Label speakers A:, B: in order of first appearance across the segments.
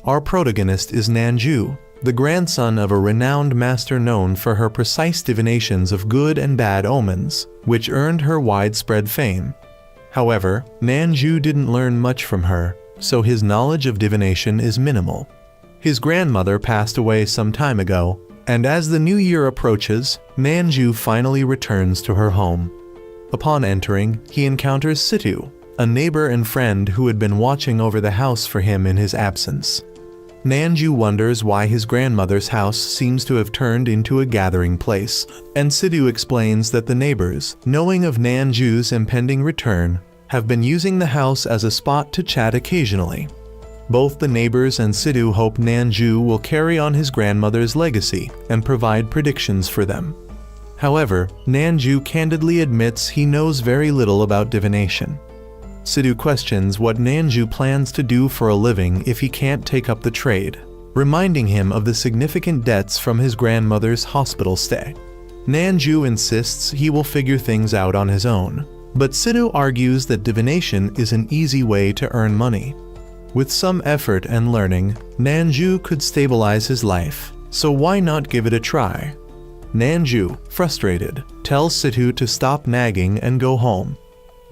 A: Our protagonist is Nanju, the grandson of a renowned master known for her precise divinations of good and bad omens, which earned her widespread fame. However, Nanju didn't learn much from her, so his knowledge of divination is minimal. His grandmother passed away some time ago, and as the new year approaches, Nanju finally returns to her home. Upon entering, he encounters Situ, a neighbor and friend who had been watching over the house for him in his absence. Nanju wonders why his grandmother's house seems to have turned into a gathering place, and Situ explains that the neighbors, knowing of Nanju's impending return, have been using the house as a spot to chat occasionally. Both the neighbors and Situ hope Nanju will carry on his grandmother's legacy and provide predictions for them. However, Nanju candidly admits he knows very little about divination. Situ questions what Nanju plans to do for a living if he can't take up the trade, reminding him of the significant debts from his grandmother's hospital stay. Nanju insists he will figure things out on his own, but Situ argues that divination is an easy way to earn money. With some effort and learning, Nanju could stabilize his life, so why not give it a try? Nanju, frustrated, tells Situ to stop nagging and go home.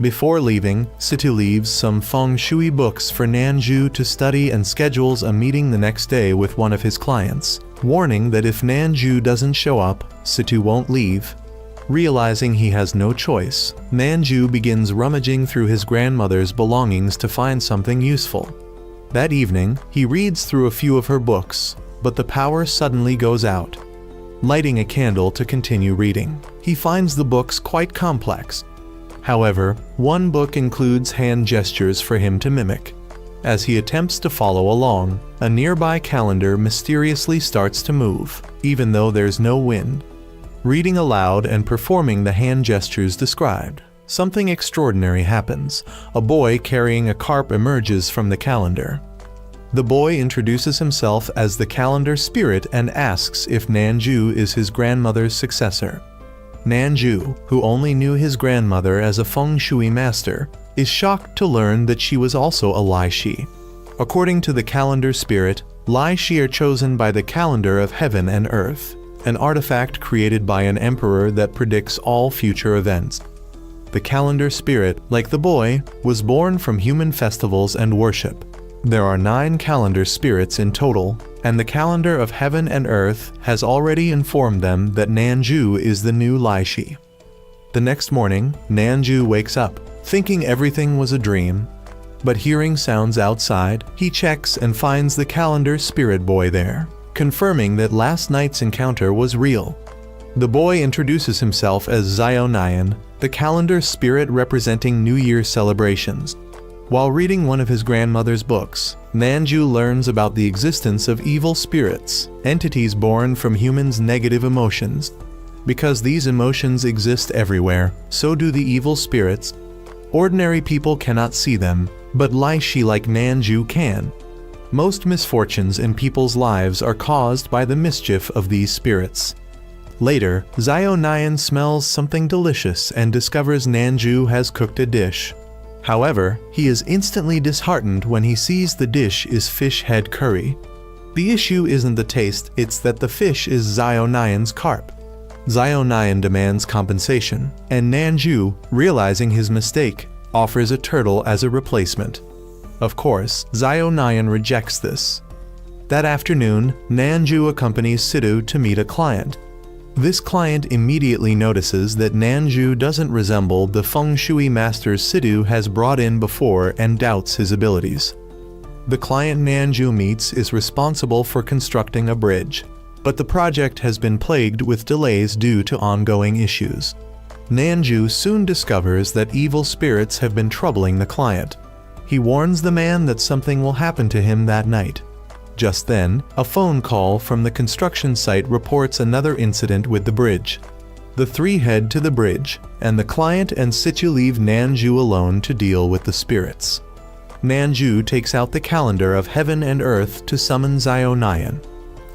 A: Before leaving, Situ leaves some feng shui books for Nanju to study and schedules a meeting the next day with one of his clients, warning that if Nanju doesn't show up, Situ won't leave. Realizing he has no choice, Nanju begins rummaging through his grandmother's belongings to find something useful. That evening, he reads through a few of her books, but the power suddenly goes out. Lighting a candle to continue reading, he finds the books quite complex. However, one book includes hand gestures for him to mimic. As he attempts to follow along, a nearby calendar mysteriously starts to move, even though there's no wind. Reading aloud and performing the hand gestures described, something extraordinary happens. A boy carrying a carp emerges from the calendar. The boy introduces himself as the calendar spirit and asks if Nanju is his grandmother's successor. Nanju, who only knew his grandmother as a feng shui master, is shocked to learn that she was also a Lai Shi. According to the calendar spirit, Lai Shi are chosen by the calendar of heaven and earth, an artifact created by an emperor that predicts all future events. The calendar spirit, like the boy, was born from human festivals and worship. There are 9 calendar spirits in total, and the calendar of heaven and earth has already informed them that Nanju is the new Lai Shi. The next morning, Nanju wakes up, thinking everything was a dream. But hearing sounds outside, he checks and finds the calendar spirit boy there, confirming that last night's encounter was real. The boy introduces himself as Zionayan, the calendar spirit representing New Year celebrations. While reading one of his grandmother's books, Nanju learns about the existence of evil spirits, entities born from humans' negative emotions. Because these emotions exist everywhere, so do the evil spirits. Ordinary people cannot see them, but Lai Shi like Nanju can. Most misfortunes in people's lives are caused by the mischief of these spirits. Later, Zionayan smells something delicious and discovers Nanju has cooked a dish. However, he is instantly disheartened when he sees the dish is fish head curry. The issue isn't the taste, it's that the fish is Zionayan's carp. Zionayan demands compensation, and Nanju, realizing his mistake, offers a turtle as a replacement. Of course, Zionayan rejects this. That afternoon, Nanju accompanies Situ to meet a client. This client immediately notices that Nanju doesn't resemble the feng shui master Situ has brought in before and doubts his abilities. The client Nanju meets is responsible for constructing a bridge, but the project has been plagued with delays due to ongoing issues. Nanju soon discovers that evil spirits have been troubling the client. He warns the man that something will happen to him that night. Just then, a phone call from the construction site reports another incident with the bridge. The three head to the bridge, and the client and Situ leave Nanju alone to deal with the spirits. Nanju takes out the calendar of heaven and earth to summon Zionayan.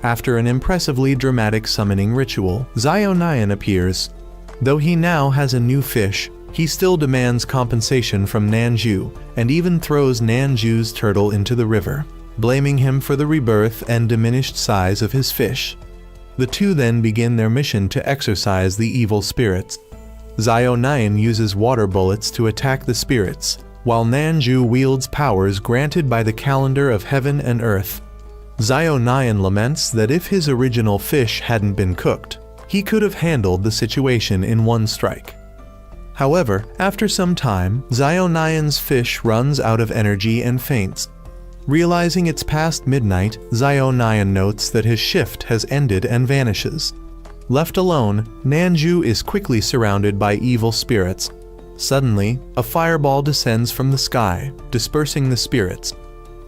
A: After an impressively dramatic summoning ritual, Zionayan appears. Though he now has a new fish, he still demands compensation from Nanju, and even throws Nanju's turtle into the river. blaming him for the rebirth and diminished size of his fish. The two then begin their mission to exorcise the evil spirits. Nyan uses water bullets to attack the spirits, while Nanju wields powers granted by the calendar of heaven and earth. Nyan laments that if his original fish hadn't been cooked, he could have handled the situation in one strike. However, after some time, Nyan's fish runs out of energy and faints. Realizing it's past midnight, Nyan notes that his shift has ended and vanishes. Left alone, Nanju is quickly surrounded by evil spirits. Suddenly, a fireball descends from the sky, dispersing the spirits.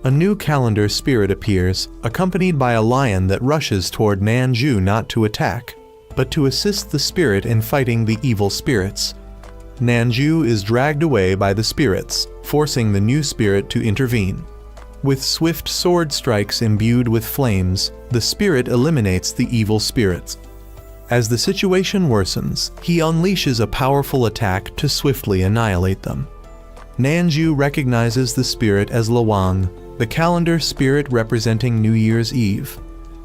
A: A new calendar spirit appears, accompanied by a lion that rushes toward Nanju not to attack, but to assist the spirit in fighting the evil spirits. Nanju is dragged away by the spirits, forcing the new spirit to intervene. With swift sword strikes imbued with flames, the spirit eliminates the evil spirits. As the situation worsens, he unleashes a powerful attack to swiftly annihilate them. Nanju recognizes the spirit as Lawang, the calendar spirit representing New Year's Eve.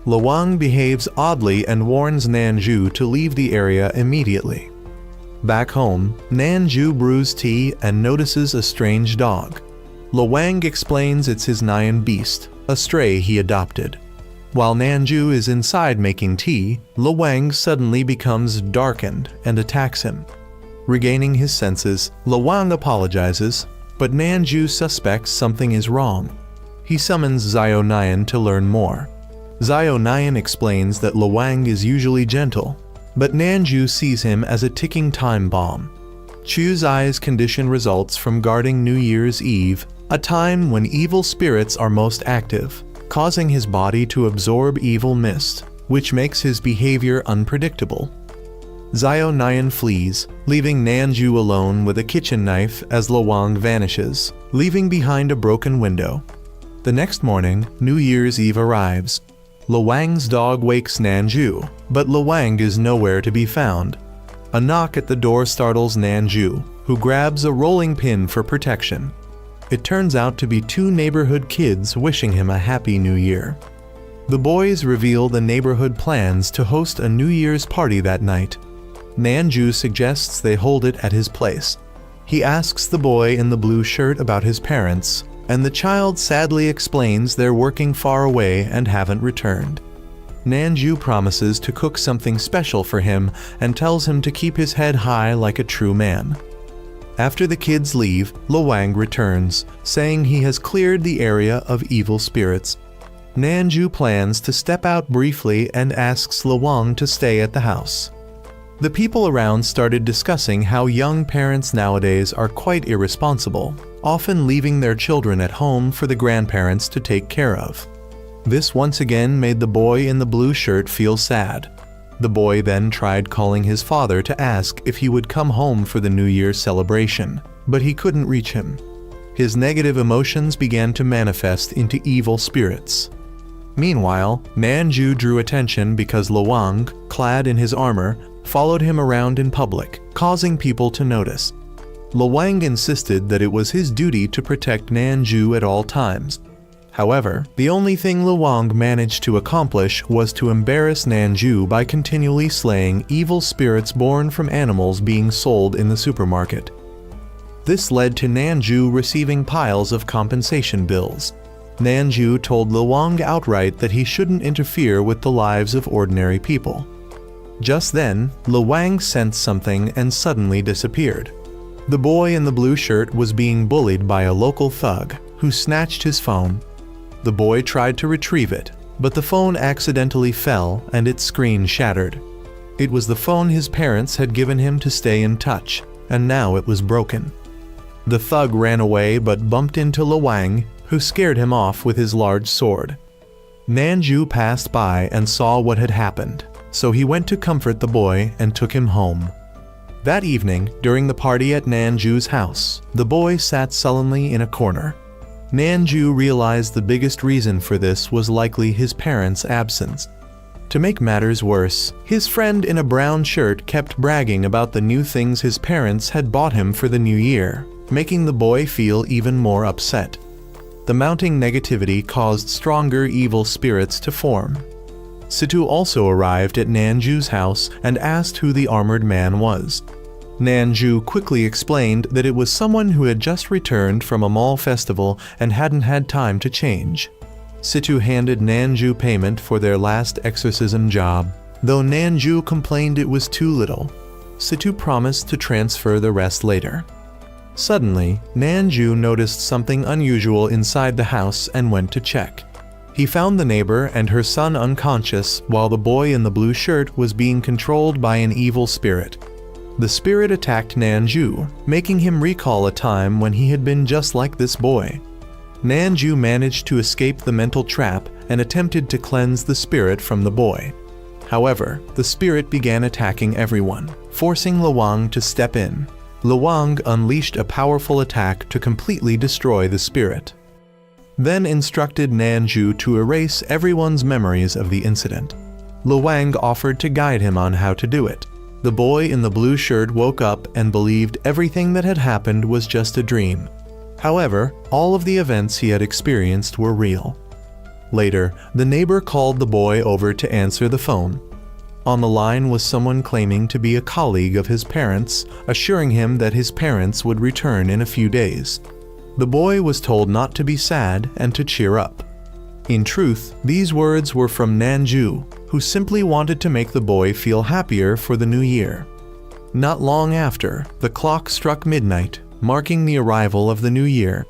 A: Lawang behaves oddly and warns Nanju to leave the area immediately. Back home, Nanju brews tea and notices a strange dog. Lawang explains it's his Nyan beast, a stray he adopted. While Nanju is inside making tea, Lawang suddenly becomes darkened and attacks him. Regaining his senses, Lawang apologizes, but Nanju suspects something is wrong. He summons Nyan to learn more. Nyan explains that Lawang is usually gentle, but Nanju sees him as a ticking time bomb. Chu's eyes condition results from guarding New Year's Eve, a time when evil spirits are most active, causing his body to absorb evil mist, which makes his behavior unpredictable. Nyan flees, leaving Nanju alone with a kitchen knife as Lawang vanishes, leaving behind a broken window. The next morning, New Year's Eve arrives. Lawang's dog wakes Nanju, but Lawang is nowhere to be found. A knock at the door startles Nanju, who grabs a rolling pin for protection. It turns out to be two neighborhood kids wishing him a happy new year. The boys reveal the neighborhood plans to host a New Year's party that night. Nanju suggests they hold it at his place. He asks the boy in the blue shirt about his parents, and the child sadly explains they're working far away and haven't returned. Nanju promises to cook something special for him and tells him to keep his head high like a true man. After the kids leave, Lawang returns, saying he has cleared the area of evil spirits. Nanju plans to step out briefly and asks Lawang to stay at the house. The people around started discussing how young parents nowadays are quite irresponsible, often leaving their children at home for the grandparents to take care of. This once again made the boy in the blue shirt feel sad. The boy then tried calling his father to ask if he would come home for the New Year's celebration, but he couldn't reach him. His negative emotions began to manifest into evil spirits. Meanwhile, Nanju drew attention because Lawang, clad in his armor, followed him around in public, causing people to notice. Lawang insisted that it was his duty to protect Nanju at all times. However, the only thing Lawang managed to accomplish was to embarrass Nanju by continually slaying evil spirits born from animals being sold in the supermarket. This led to Nanju receiving piles of compensation bills. Nanju told Lawang outright that he shouldn't interfere with the lives of ordinary people. Just then, Lawang sensed something and suddenly disappeared. The boy in the blue shirt was being bullied by a local thug, who snatched his phone. The boy tried to retrieve it, but the phone accidentally fell and its screen shattered. It was the phone his parents had given him to stay in touch, and now it was broken. The thug ran away but bumped into Lawang, who scared him off with his large sword. Nanju passed by and saw what had happened, so he went to comfort the boy and took him home. That evening, during the party at Nanju's house, the boy sat sullenly in a corner. Nanju realized the biggest reason for this was likely his parents' absence. To make matters worse, his friend in a brown shirt kept bragging about the new things his parents had bought him for the new year, making the boy feel even more upset. the mounting negativity caused stronger evil spirits to form. Situ also arrived at Nanju's house and asked who the armored man was. Nanju quickly explained that it was someone who had just returned from a mall festival and hadn't had time to change. Situ handed Nanju payment for their last exorcism job, though Nanju complained it was too little. Situ promised to transfer the rest later. Suddenly, Nanju noticed something unusual inside the house and went to check. He found the neighbor and her son unconscious while the boy in the blue shirt was being controlled by an evil spirit. The spirit attacked Nanju, making him recall a time when he had been just like this boy. Nanju managed to escape the mental trap and attempted to cleanse the spirit from the boy. However, the spirit began attacking everyone, forcing Luang to step in. Luang unleashed a powerful attack to completely destroy the spirit, then instructed Nanju to erase everyone's memories of the incident. Luang offered to guide him on how to do it. The boy in the blue shirt woke up and believed everything that had happened was just a dream. However, all of the events he had experienced were real. Later, the neighbor called the boy over to answer the phone. On the line was someone claiming to be a colleague of his parents, assuring him that his parents would return in a few days. The boy was told not to be sad and to cheer up. In truth, these words were from Nanju, who simply wanted to make the boy feel happier for the new year. Not long after, the clock struck midnight, marking the arrival of the new year.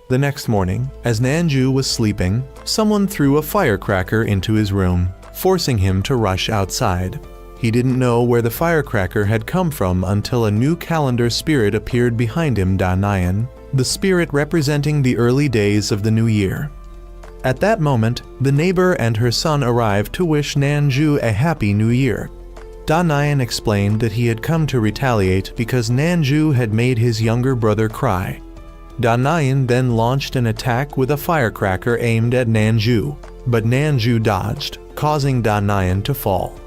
A: The next morning, as Nanju was sleeping, someone threw a firecracker into his room, forcing him to rush outside. He didn't know where the firecracker had come from until a new calendar spirit appeared behind him, Danayan, the spirit representing the early days of the new year. At that moment, the neighbor and her son arrived to wish Nanju a happy new year. Danayan explained that he had come to retaliate because Nanju had made his younger brother cry. Danayan then launched an attack with a firecracker aimed at Nanju, but Nanju dodged, causing Danayan to fall.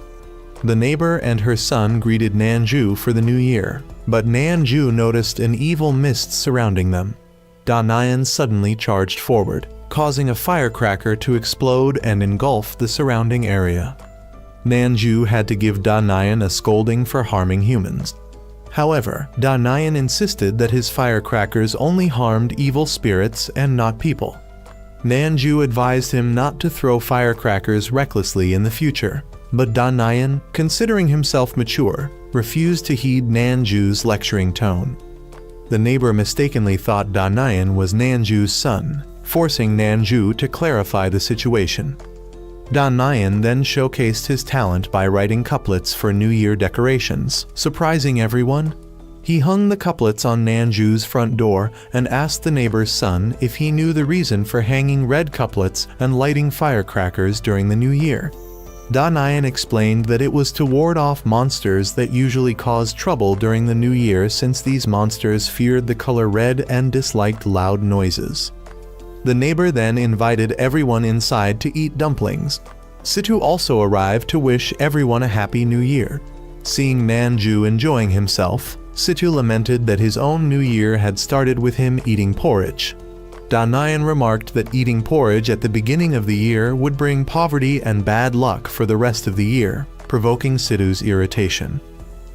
A: The neighbor and her son greeted Nanju for the new year, but Nanju noticed an evil mist surrounding them. Danayan suddenly charged forward, causing a firecracker to explode and engulf the surrounding area. Nanju had to give Danayan a scolding for harming humans. However, Danayan insisted that his firecrackers only harmed evil spirits and not people. Nanju advised him not to throw firecrackers recklessly in the future, but Danayan, considering himself mature, refused to heed Nanju's lecturing tone. The neighbor mistakenly thought Danayan was Nanju's son, forcing Nanju to clarify the situation. Danayan then showcased his talent by writing couplets for New Year decorations, surprising everyone. He hung the couplets on Nanju's front door and asked the neighbor's son if he knew the reason for hanging red couplets and lighting firecrackers during the new year. Danayan explained that it was to ward off monsters that usually cause trouble during the new year, since these monsters feared the color red and disliked loud noises. The neighbor then invited everyone inside to eat dumplings. Situ also arrived to wish everyone a happy new year. Seeing Nanju enjoying himself, Situ lamented that his own new year had started with him eating porridge. Danayan remarked that eating porridge at the beginning of the year would bring poverty and bad luck for the rest of the year, provoking Situ's irritation.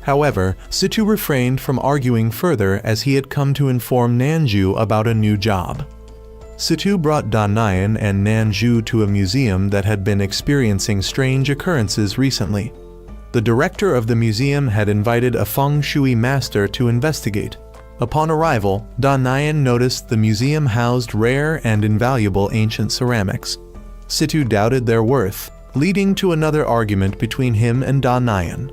A: However, Situ refrained from arguing further as he had come to inform Nanju about a new job. Situ brought Danayan and Nanju to a museum that had been experiencing strange occurrences recently. The director of the museum had invited a feng shui master to investigate. Upon arrival, Danayan noticed the museum housed rare and invaluable ancient ceramics. Situ doubted their worth, leading to another argument between him and Danayan.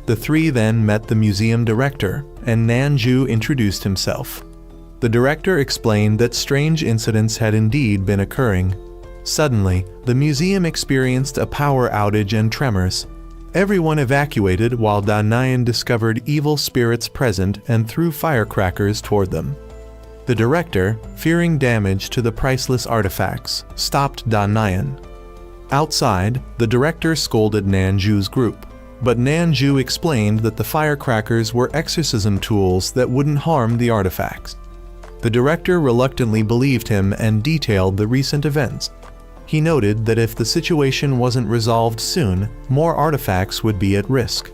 A: The three then met the museum director, and Nanju introduced himself. The director explained that strange incidents had indeed been occurring. Suddenly, the museum experienced a power outage and tremors. Everyone evacuated while Danayan discovered evil spirits present and threw firecrackers toward them. The director, fearing damage to the priceless artifacts, stopped Danayan. Outside, the director scolded Nanju's group, but Nanju explained that the firecrackers were exorcism tools that wouldn't harm the artifacts. The director reluctantly believed him and detailed the recent events. He noted that if the situation wasn't resolved soon, more artifacts would be at risk.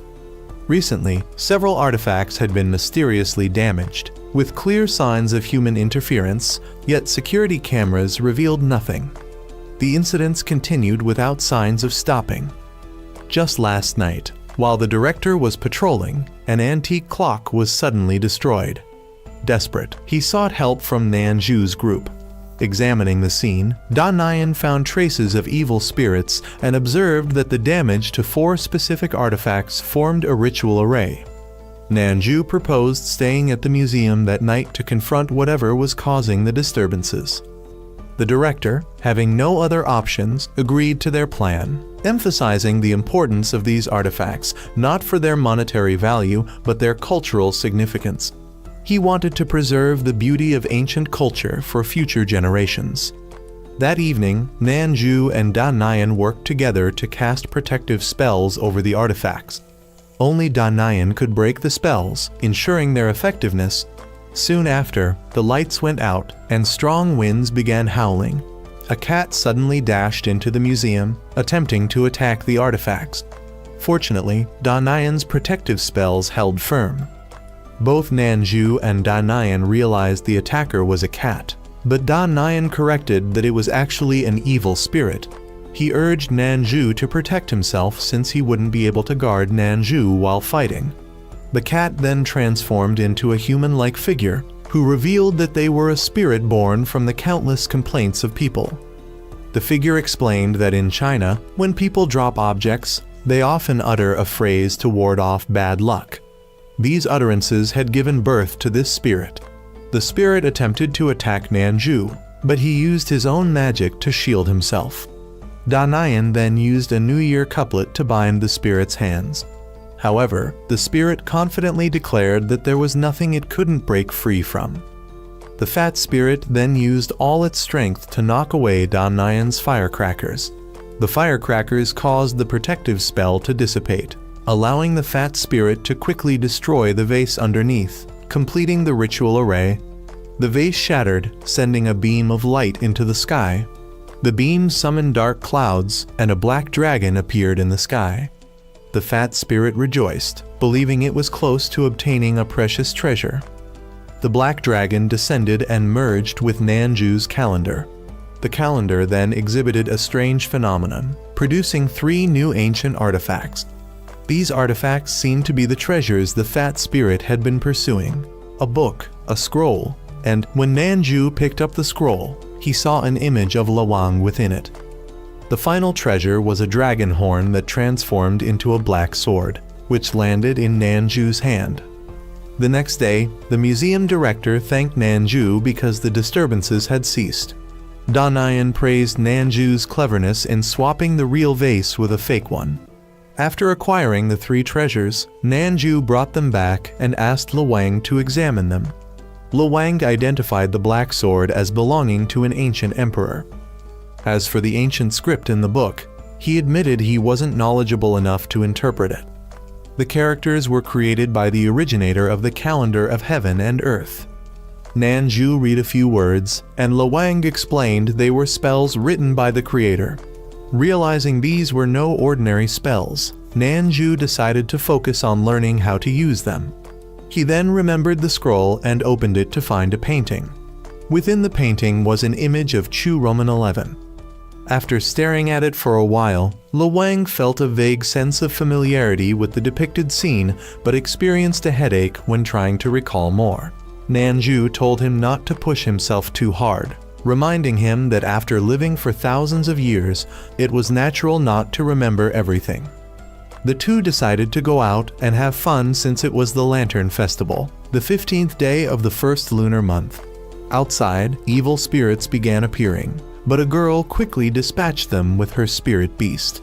A: Recently, several artifacts had been mysteriously damaged, with clear signs of human interference, yet security cameras revealed nothing. The incidents continued without signs of stopping. Just last night, while the director was patrolling, an antique clock was suddenly destroyed. Desperate, he sought help from Nanju's group. Examining the scene, Da Nian found traces of evil spirits and observed that the damage to 4 specific artifacts formed a ritual array. Nanju proposed staying at the museum that night to confront whatever was causing the disturbances. The director, having no other options, agreed to their plan, emphasizing the importance of these artifacts not for their monetary value but their cultural significance. He wanted to preserve the beauty of ancient culture for future generations. That evening, Nanju and Da Nian worked together to cast protective spells over the artifacts. Only Da Nian could break the spells, ensuring their effectiveness. Soon after, the lights went out and strong winds began howling. A cat suddenly dashed into the museum, attempting to attack the artifacts. Fortunately, Da Nian's protective spells held firm. Both Nanju and Da Nian realized the attacker was a cat, but Da Nian corrected that it was actually an evil spirit. He urged Nanju to protect himself since he wouldn't be able to guard Nanju while fighting. The cat then transformed into a human-like figure, who revealed that they were a spirit born from the countless complaints of people. The figure explained that in China, when people drop objects, they often utter a phrase to ward off bad luck. These utterances had given birth to this spirit. The spirit attempted to attack Nanju, but he used his own magic to shield himself. Da Nian then used a New Year couplet to bind the spirit's hands. However, the spirit confidently declared that there was nothing it couldn't break free from. The fat spirit then used all its strength to knock away Da Nian's firecrackers. The firecrackers caused the protective spell to dissipate, allowing the fat spirit to quickly destroy the vase underneath, completing the ritual array. The vase shattered, sending a beam of light into the sky. The beam summoned dark clouds, and a black dragon appeared in the sky. The fat spirit rejoiced, believing it was close to obtaining a precious treasure. The black dragon descended and merged with Nanju's calendar. The calendar then exhibited a strange phenomenon, producing 3 new ancient artifacts. These artifacts seemed to be the treasures the fat spirit had been pursuing: a book, a scroll, and when Nanju picked up the scroll, he saw an image of Lawang within it. The final treasure was a dragon horn that transformed into a black sword, which landed in Nanju's hand. The next day, the museum director thanked Nanju because the disturbances had ceased. Da Nian praised Nanju's cleverness in swapping the real vase with a fake one. After acquiring the 3 treasures, Nanju brought them back and asked Lawang to examine them. Lawang identified the black sword as belonging to an ancient emperor. As for the ancient script in the book, he admitted he wasn't knowledgeable enough to interpret it. The characters were created by the originator of the calendar of heaven and earth. Nanju read a few words, and Lawang explained they were spells written by the creator. Realizing these were no ordinary spells, Nanju decided to focus on learning how to use them. He then remembered the scroll and opened it to find a painting. Within the painting was an image of Chu Roman 11. After staring at it for a while, Lawang felt a vague sense of familiarity with the depicted scene but experienced a headache when trying to recall more. Nanju told him not to push himself too hard, reminding him that after living for thousands of years, it was natural not to remember everything. The two decided to go out and have fun since it was the Lantern Festival, the 15th day of the first lunar month. Outside, evil spirits began appearing, but a girl quickly dispatched them with her spirit beast.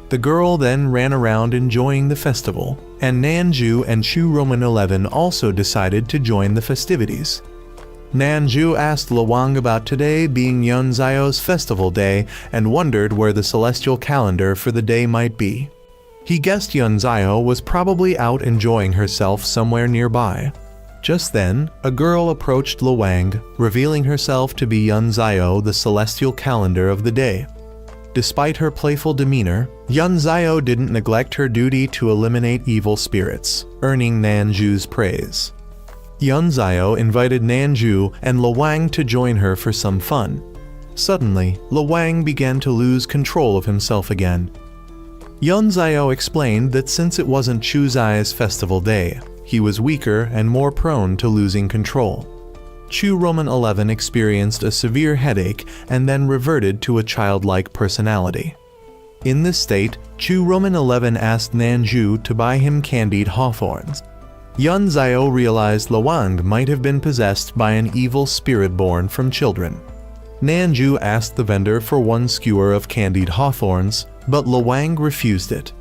A: The girl then ran around enjoying the festival, and Nanju and Chu Roman 11 also decided to join the festivities. Nanju asked Lawang about today being Yunzao's festival day and wondered where the celestial calendar for the day might be. He guessed Yunzao was probably out enjoying herself somewhere nearby. Just then, a girl approached Luang, revealing herself to be Yunzio, the celestial calendar of the day. Despite her playful demeanor, Yunzio didn't neglect her duty to eliminate evil spirits, earning Nanju's praise. Yunzio invited Nanju and Luang to join her for some fun. Suddenly, Luang began to lose control of himself again. Yunzio explained that since it wasn't Chuzai's festival day, he was weaker and more prone to losing control. Chu Roman 11 experienced a severe headache and then reverted to a childlike personality. In this state, Chu Roman 11 asked Nanju to buy him candied hawthorns. Yunzio realized Luang might have been possessed by an evil spirit born from children. Nanju asked the vendor for one skewer of candied hawthorns, but Luang refused it.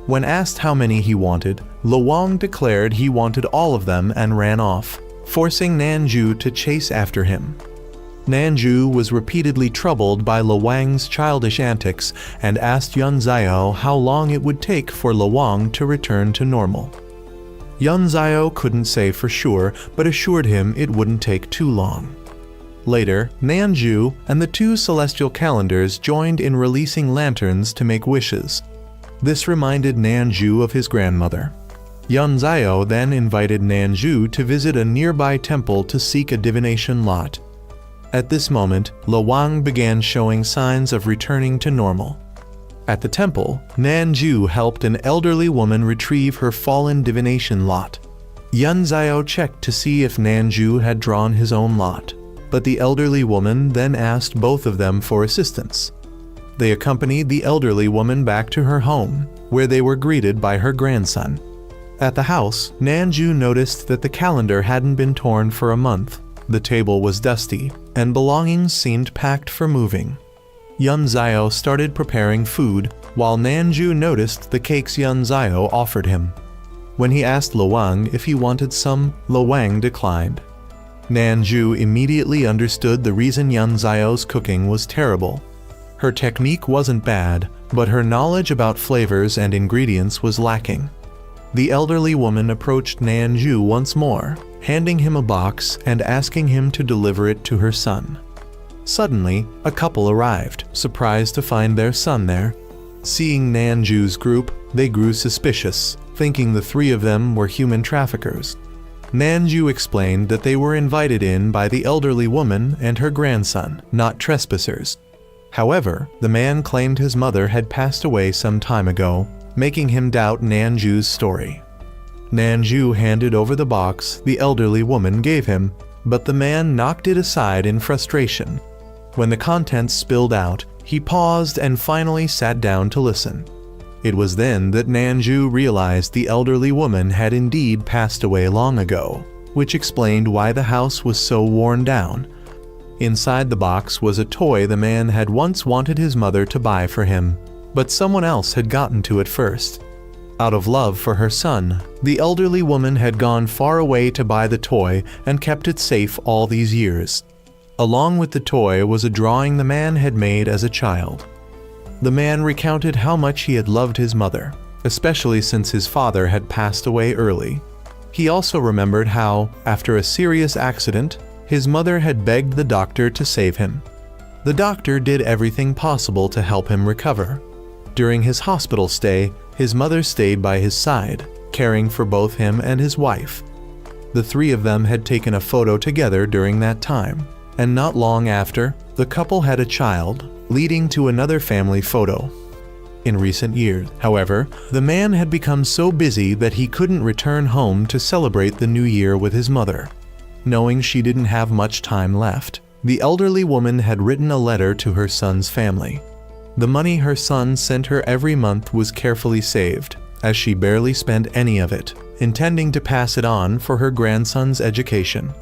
A: When asked how many he wanted, Luang declared he wanted all of them and ran off, forcing Nanju to chase after him. Nanju was repeatedly troubled by Luang's childish antics and asked Yunzio how long it would take for Luang to return to normal. Yunzio couldn't say for sure, but assured him it wouldn't take too long. Later, Nanju and the two celestial calendars joined in releasing lanterns to make wishes. This reminded Nanju of his grandmother. Yunzio then invited Nanju to visit a nearby temple to seek a divination lot. At this moment, Luang began showing signs of returning to normal. At the temple, Nanju helped an elderly woman retrieve her fallen divination lot. Yunzio checked to see if Nanju had drawn his own lot, but the elderly woman then asked both of them for assistance. They accompanied the elderly woman back to her home, where they were greeted by her grandson. At the house, Nanju noticed that the calendar hadn't been torn for a month. The table was dusty, and belongings seemed packed for moving. Yunzio started preparing food, while Nanju noticed the cakes Yunzio offered him. When he asked Luang if he wanted some, Luang declined. Nanju immediately understood the reason Yunzio's cooking was terrible. Her technique wasn't bad, but her knowledge about flavors and ingredients was lacking. The elderly woman approached Nanju once more, handing him a box and asking him to deliver it to her son. Suddenly, a couple arrived, surprised to find their son there. Seeing Nanju's group, they grew suspicious, thinking the three of them were human traffickers. Nanju explained that they were invited in by the elderly woman and her grandson, not trespassers. However, the man claimed his mother had passed away some time ago, making him doubt Nanju's story. Nanju handed over the box the elderly woman gave him, but the man knocked it aside in frustration. When the contents spilled out, he paused and finally sat down to listen. It was then that Nanju realized the elderly woman had indeed passed away long ago, which explained why the house was so worn down. Inside the box was a toy the man had once wanted his mother to buy for him, but someone else had gotten to it first. Out of love for her son, the elderly woman had gone far away to buy the toy and kept it safe all these years. Along with the toy was a drawing the man had made as a child. The man recounted how much he had loved his mother, especially since his father had passed away early. He also remembered how, after a serious accident, his mother had begged the doctor to save him. The doctor did everything possible to help him recover. During his hospital stay, his mother stayed by his side, caring for both him and his wife. The three of them had taken a photo together during that time, and not long after, the couple had a child, leading to another family photo. In recent years, however, the man had become so busy that he couldn't return home to celebrate the new year with his mother. Knowing she didn't have much time left, the elderly woman had written a letter to her son's family. The money her son sent her every month was carefully saved, as she barely spent any of it, intending to pass it on for her grandson's education.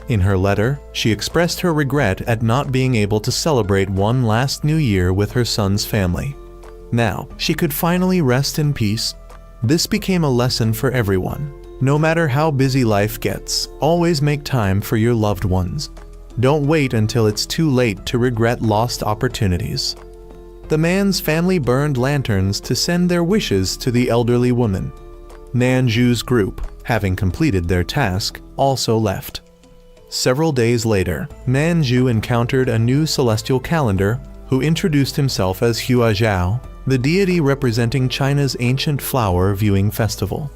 A: In her letter, she expressed her regret at not being able to celebrate one last New Year with her son's family. Now, she could finally rest in peace. This became a lesson for everyone. No matter how busy life gets, always make time for your loved ones. Don't wait until it's too late to regret lost opportunities. The man's family burned lanterns to send their wishes to the elderly woman. Nanju's group, having completed their task, also left. Several days later, Nanju encountered a new celestial calendar who introduced himself as Hua Zhao, the deity representing China's ancient flower viewing festival.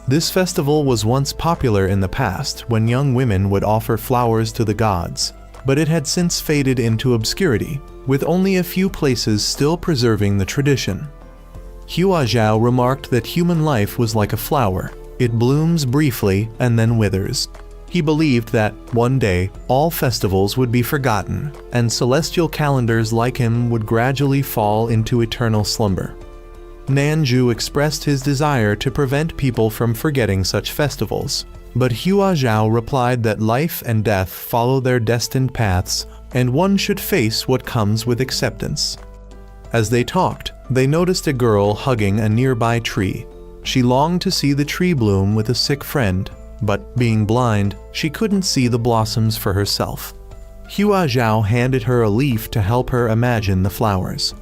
A: This festival was once popular in the past when young women would offer flowers to the gods, but it had since faded into obscurity, with only a few places still preserving the tradition. Hua Zhao remarked that human life was like a flower. It blooms briefly and then withers. He believed that, one day, all festivals would be forgotten, and celestial calendars like him would gradually fall into eternal slumber. Nanju expressed his desire to prevent people from forgetting such festivals, but Hua Zhao replied that life and death follow their destined paths, and one should face what comes with acceptance. As they talked, they noticed a girl hugging a nearby tree. She longed to see the tree bloom with a sick friend, but being blind, she couldn't see the blossoms for herself. Hua Zhao handed her a leaf to help her imagine the flowers.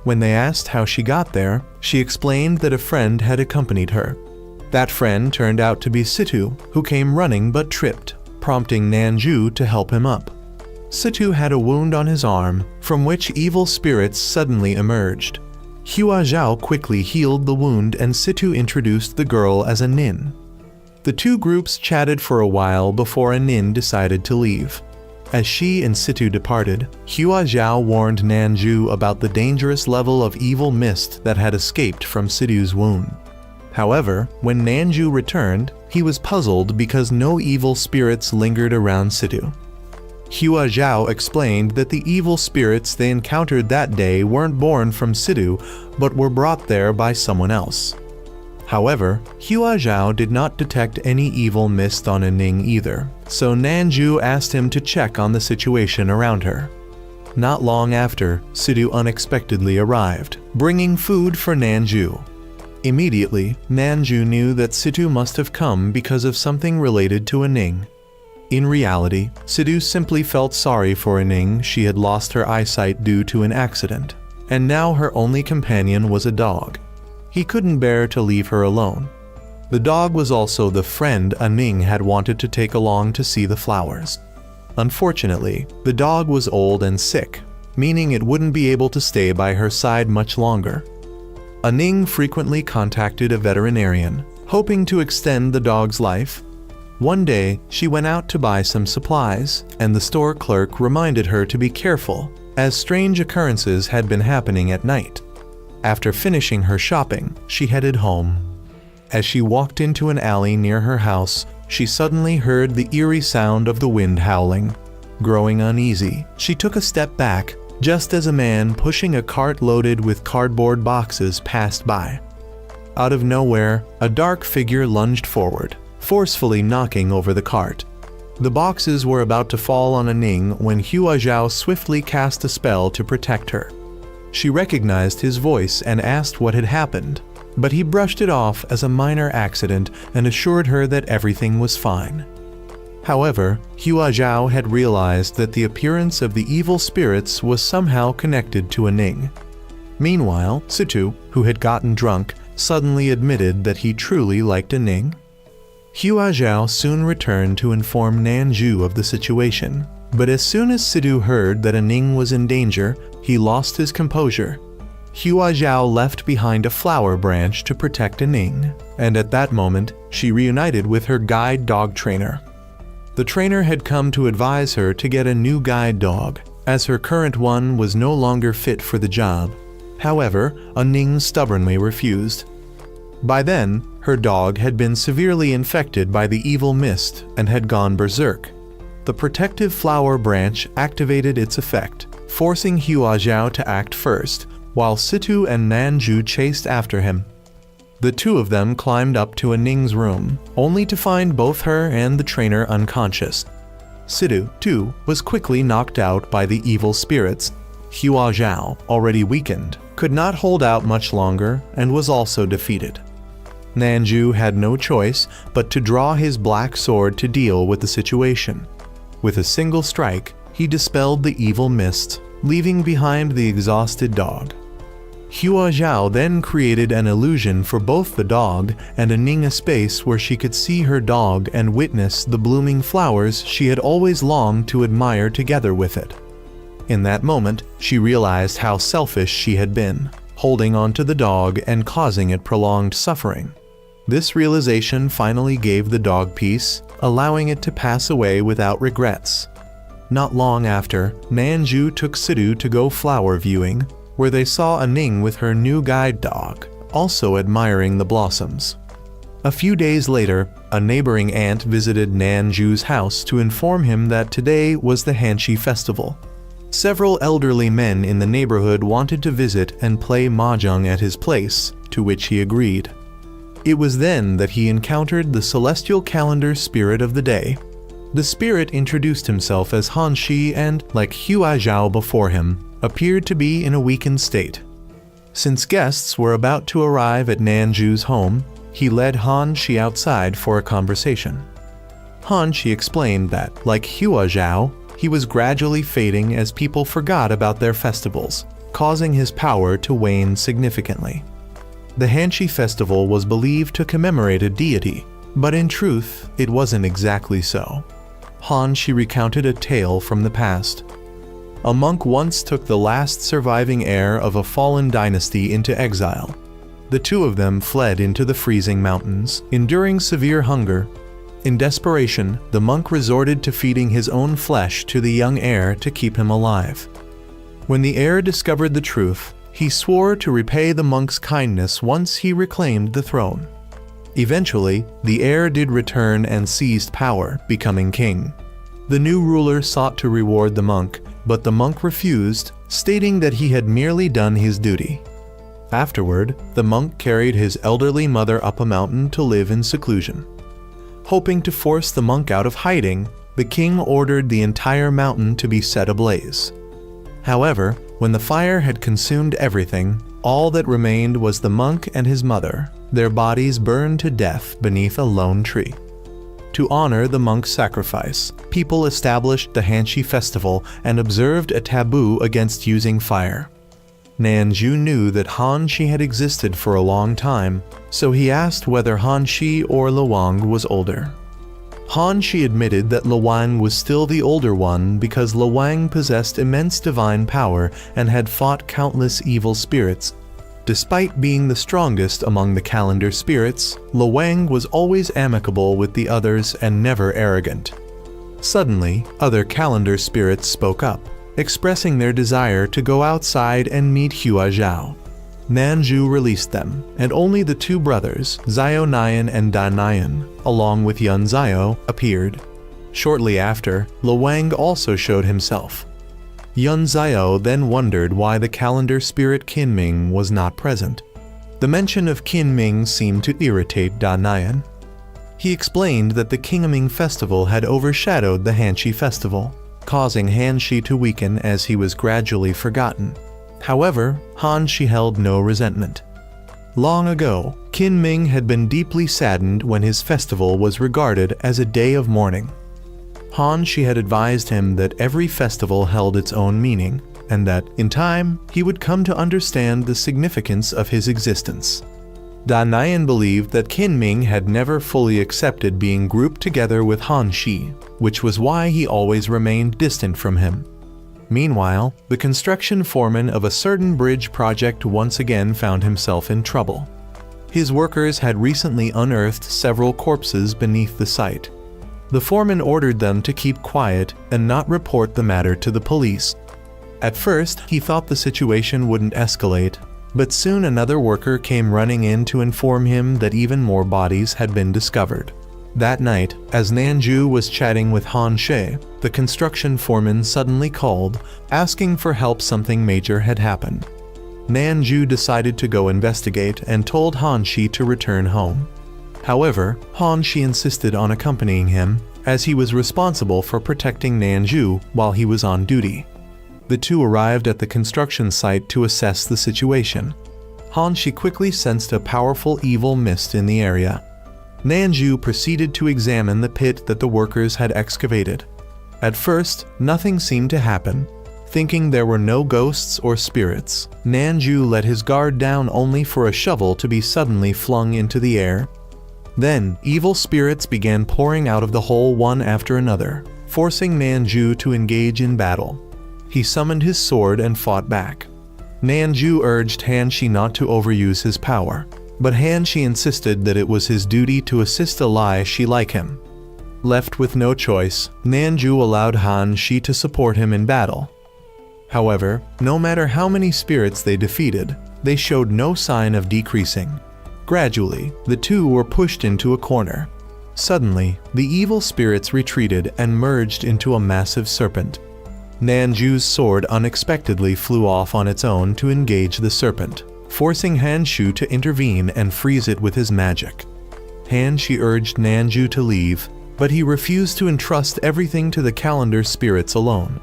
A: When they asked how she got there, she explained that a friend had accompanied her. That friend turned out to be Situ, who came running but tripped, prompting Nanju to help him up. Situ had a wound on his arm, from which evil spirits suddenly emerged. Hua Zhao quickly healed the wound and Situ introduced the girl as a nin. The two groups chatted for a while before a nin decided to leave. As she and Situ departed, Hua Zhao warned Nanju about the dangerous level of evil mist that had escaped from Situ's wound. However, when Nanju returned, he was puzzled because no evil spirits lingered around Situ. Hua Zhao explained that the evil spirits they encountered that day weren't born from Situ, but were brought there by someone else. However, Hua Zhao did not detect any evil mist on Ning either, so Nanju asked him to check on the situation around her. Not long after, Situ unexpectedly arrived, bringing food for Nanju. Immediately, Nanju knew that Situ must have come because of something related to Ning. In reality, Situ simply felt sorry for Ning. She had lost her eyesight due to an accident, and now her only companion was a dog. He couldn't bear to leave her alone. The dog was also the friend Ning had wanted to take along to see the flowers. Unfortunately, the dog was old and sick, meaning it wouldn't be able to stay by her side much longer. Ning frequently contacted a veterinarian, hoping to extend the dog's life. One day, she went out to buy some supplies, and the store clerk reminded her to be careful, as strange occurrences had been happening at night. After finishing her shopping, she headed home. As she walked into an alley near her house, she suddenly heard the eerie sound of the wind howling. Growing uneasy, she took a step back, just as a man pushing a cart loaded with cardboard boxes passed by. Out of nowhere, a dark figure lunged forward, forcefully knocking over the cart. The boxes were about to fall on Ning when Hua Zhao swiftly cast a spell to protect her. She recognized his voice and asked what had happened, but he brushed it off as a minor accident and assured her that everything was fine. However, Hua Zhao had realized that the appearance of the evil spirits was somehow connected to Ning. Meanwhile, Situ, who had gotten drunk, suddenly admitted that he truly liked Ning. Hua Zhao soon returned to inform Nanju of the situation, but as soon as Situ heard that Ning was in danger, he lost his composure. Hua Zhao left behind a flower branch to protect Ning, and at that moment, she reunited with her guide dog trainer. The trainer had come to advise her to get a new guide dog, as her current one was no longer fit for the job. However, Ning stubbornly refused. By then, her dog had been severely infected by the evil mist and had gone berserk. The protective flower branch activated its effect, forcing Hua Zhao to act first, while Situ and Nanju chased after him. The two of them climbed up to Ning's room, only to find both her and the trainer unconscious. Situ, too, was quickly knocked out by the evil spirits. Hua Zhao, already weakened, could not hold out much longer and was also defeated. Nanju had no choice but to draw his black sword to deal with the situation. With a single strike, he dispelled the evil mist, leaving behind the exhausted dog. Hua Zhao then created an illusion for both the dog and Ning, a space where she could see her dog and witness the blooming flowers she had always longed to admire together with it. In that moment, she realized how selfish she had been, holding onto the dog and causing it prolonged suffering. This realization finally gave the dog peace, allowing it to pass away without regrets. Not long after, Nanju took Sidhu to go flower viewing, where they saw Ning with her new guide dog, also admiring the blossoms. A few days later, a neighboring aunt visited Nanju's house to inform him that today was the Hanshi festival. Several elderly men in the neighborhood wanted to visit and play mahjong at his place, to which he agreed. It was then that he encountered the celestial calendar spirit of the day. The spirit introduced himself as Han Shi and, like Hua Zhao before him, appeared to be in a weakened state. Since guests were about to arrive at Nanju's home, he led Han Shi outside for a conversation. Han Shi explained that, like Hua Zhao, he was gradually fading as people forgot about their festivals, causing his power to wane significantly. The Hanshi festival was believed to commemorate a deity, but in truth, it wasn't exactly so. Han Shi recounted a tale from the past. A monk once took the last surviving heir of a fallen dynasty into exile. The two of them fled into the freezing mountains, enduring severe hunger. In desperation, the monk resorted to feeding his own flesh to the young heir to keep him alive. When the heir discovered the truth, he swore to repay the monk's kindness once he reclaimed the throne. Eventually, the heir did return and seized power, becoming king. The new ruler sought to reward the monk, but the monk refused, stating that he had merely done his duty. Afterward, the monk carried his elderly mother up a mountain to live in seclusion. Hoping to force the monk out of hiding, the king ordered the entire mountain to be set ablaze. However, when the fire had consumed everything, all that remained was the monk and his mother, their bodies burned to death beneath a lone tree. To honor the monk's sacrifice, people established the Hanshi festival and observed a taboo against using fire. Nanju knew that Han Shi had existed for a long time, so he asked whether Han Shi or Luang was older. Han Shi admitted that Luang was still the older one because Luang possessed immense divine power and had fought countless evil spirits. Despite being the strongest among the calendar spirits, Luang was always amicable with the others and never arrogant. Suddenly, other calendar spirits spoke up, expressing their desire to go outside and meet Hua Zhao. Nanju released them, and only the two brothers, Zhao Nian and Da Nian, along with Yun Zhao, appeared. Shortly after, Luang also showed himself. Yun Zhao then wondered why the calendar spirit Qin Ming was not present. The mention of Qin Ming seemed to irritate Da Nian. He explained that the Qingming festival had overshadowed the Hanshi festival, causing Hanshi to weaken as he was gradually forgotten. However, Han Shi held no resentment. Long ago, Qin Ming had been deeply saddened when his festival was regarded as a day of mourning. Han Shi had advised him that every festival held its own meaning, and that, in time, he would come to understand the significance of his existence. Da Nian believed that Qin Ming had never fully accepted being grouped together with Han Shi, which was why he always remained distant from him. Meanwhile, the construction foreman of a certain bridge project once again found himself in trouble. His workers had recently unearthed several corpses beneath the site. The foreman ordered them to keep quiet and not report the matter to the police. At first, he thought the situation wouldn't escalate, but soon another worker came running in to inform him that even more bodies had been discovered. That night, as Nanju was chatting with Han She, the construction foreman suddenly called, asking for help. Something major had happened. Nanju decided to go investigate and told Han Shi to return home. However, Han Shi insisted on accompanying him, as he was responsible for protecting Nanju while he was on duty. The two arrived at the construction site to assess the situation. Han Shi quickly sensed a powerful evil mist in the area. Nanju proceeded to examine the pit that the workers had excavated. At first, nothing seemed to happen. Thinking there were no ghosts or spirits, Nanju let his guard down only for a shovel to be suddenly flung into the air. Then, evil spirits began pouring out of the hole one after another, forcing Nanju to engage in battle. He summoned his sword and fought back. Nanju urged Hanshi not to overuse his power, but Hanshi insisted that it was his duty to assist a Lai-shi like him. Left with no choice, Nanju allowed Hanshi to support him in battle. However, no matter how many spirits they defeated, they showed no sign of decreasing. Gradually, the two were pushed into a corner. Suddenly, the evil spirits retreated and merged into a massive serpent. Nanju's sword unexpectedly flew off on its own to engage the serpent, forcing Hanshu to intervene and freeze it with his magic. Hanshi urged Nanju to leave, but he refused to entrust everything to the calendar spirits alone.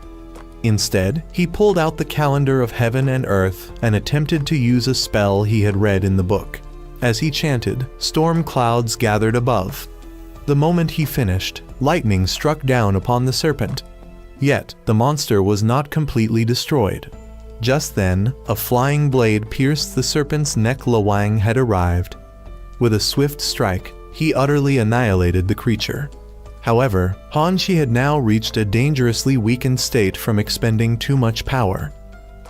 A: Instead, he pulled out the calendar of heaven and earth and attempted to use a spell he had read in the book. As he chanted, storm clouds gathered above. The moment he finished, lightning struck down upon the serpent. Yet, the monster was not completely destroyed. Just then, a flying blade pierced the serpent's neck. Lawang had arrived. With a swift strike, he utterly annihilated the creature. However, Hanshi had now reached a dangerously weakened state from expending too much power.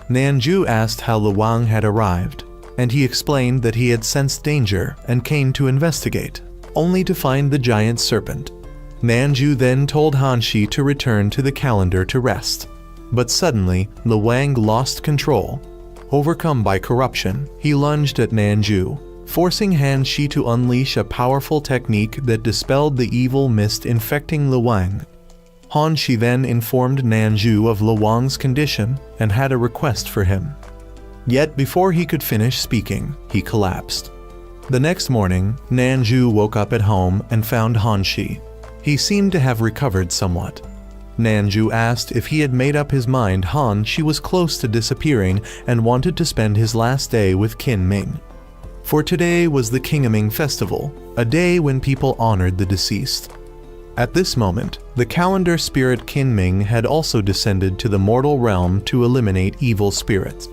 A: Nanju asked how Lawang had arrived, and he explained that he had sensed danger and came to investigate, only to find the giant serpent. Nanju then told Hanshi to return to the calendar to rest. But suddenly, Lawang lost control. Overcome by corruption, he lunged at Nanju, forcing Hanshi to unleash a powerful technique that dispelled the evil mist infecting Lawang. Hanshi then informed Nanju of Lawang's condition and had a request for him. Yet before he could finish speaking, he collapsed. The next morning, Nanju woke up at home and found Hanshi. He seemed to have recovered somewhat. Nanju asked if he had made up his mind. Hanshi was close to disappearing and wanted to spend his last day with Kinming. For today was the Kinming festival, a day when people honored the deceased. At this moment, the calendar spirit Kinming had also descended to the mortal realm to eliminate evil spirits.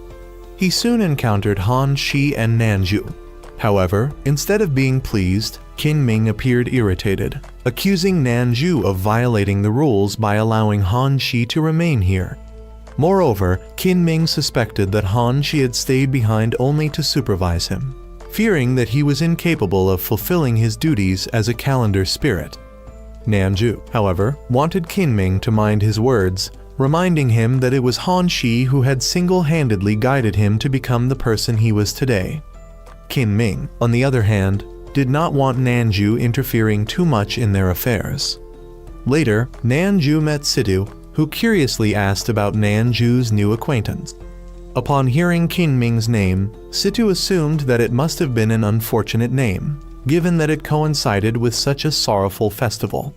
A: He soon encountered Hanshi and Nanju. However, instead of being pleased, Kinming appeared irritated, accusing Nanju of violating the rules by allowing Hanshi to remain here. Moreover, Kinming suspected that Hanshi had stayed behind only to supervise him, fearing that he was incapable of fulfilling his duties as a calendar spirit. Nanju, however, wanted Kinming to mind his words, reminding him that it was Hanshi who had single-handedly guided him to become the person he was today. Kinming, on the other hand, did not want Nanju interfering too much in their affairs. Later, Nanju met Situ, who curiously asked about Nanju's new acquaintance. Upon hearing Kinming's name, Situ assumed that it must have been an unfortunate name, given that it coincided with such a sorrowful festival.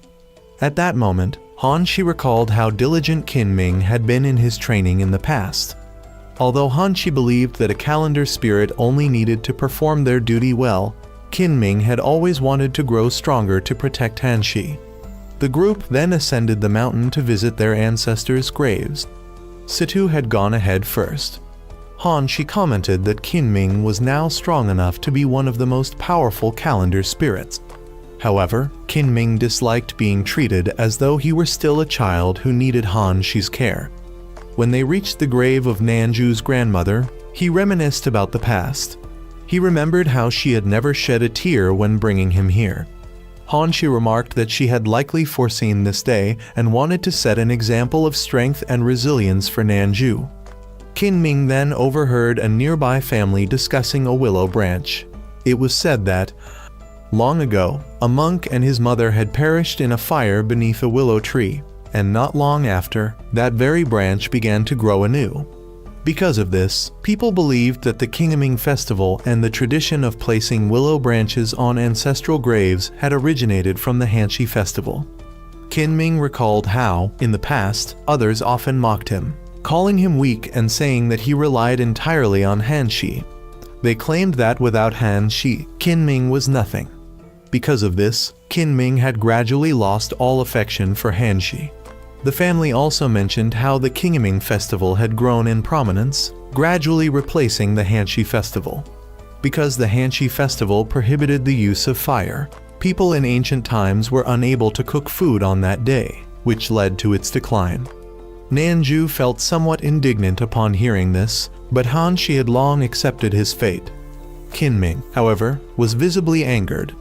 A: At that moment, Hanshi recalled how diligent Kinming had been in his training in the past. Although Hanshi believed that a calendar spirit only needed to perform their duty well, Kinming had always wanted to grow stronger to protect Hanshi. The group then ascended the mountain to visit their ancestors' graves. Situ had gone ahead first. Hanshi commented that Kinming was now strong enough to be one of the most powerful calendar spirits. However, Kinming disliked being treated as though he were still a child who needed Hanshi's care. When they reached the grave of Nanju's grandmother, he reminisced about the past. He remembered how she had never shed a tear when bringing him here. Hanshi remarked that she had likely foreseen this day and wanted to set an example of strength and resilience for Nanju. Kinming then overheard a nearby family discussing a willow branch. It was said that, long ago, a monk and his mother had perished in a fire beneath a willow tree, and not long after, that very branch began to grow anew. Because of this, people believed that the Kinming festival and the tradition of placing willow branches on ancestral graves had originated from the Hanshi festival. Kinming recalled how, in the past, others often mocked him, calling him weak and saying that he relied entirely on Hanshi. They claimed that without Hanshi, Kinming was nothing. Because of this, Kinming had gradually lost all affection for Hanshi. The family also mentioned how the Kinming festival had grown in prominence, gradually replacing the Hanshi festival. Because the Hanshi festival prohibited the use of fire, people in ancient times were unable to cook food on that day, which led to its decline. Nanju felt somewhat indignant upon hearing this, but Hanshi had long accepted his fate. Kinming, however, was visibly angered.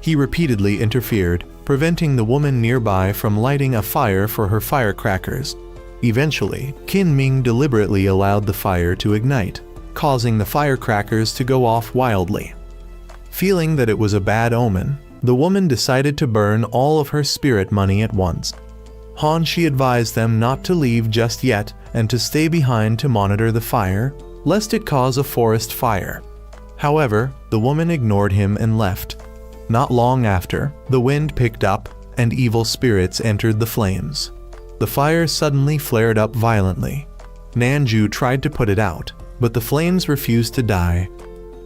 A: He repeatedly interfered, preventing the woman nearby from lighting a fire for her firecrackers. Eventually, Kinming deliberately allowed the fire to ignite, causing the firecrackers to go off wildly. Feeling that it was a bad omen, the woman decided to burn all of her spirit money at once. Hanshi advised them not to leave just yet and to stay behind to monitor the fire, lest it cause a forest fire. However, the woman ignored him and left. Not long after, the wind picked up, and evil spirits entered the flames. The fire suddenly flared up violently. Nanju tried to put it out, but the flames refused to die.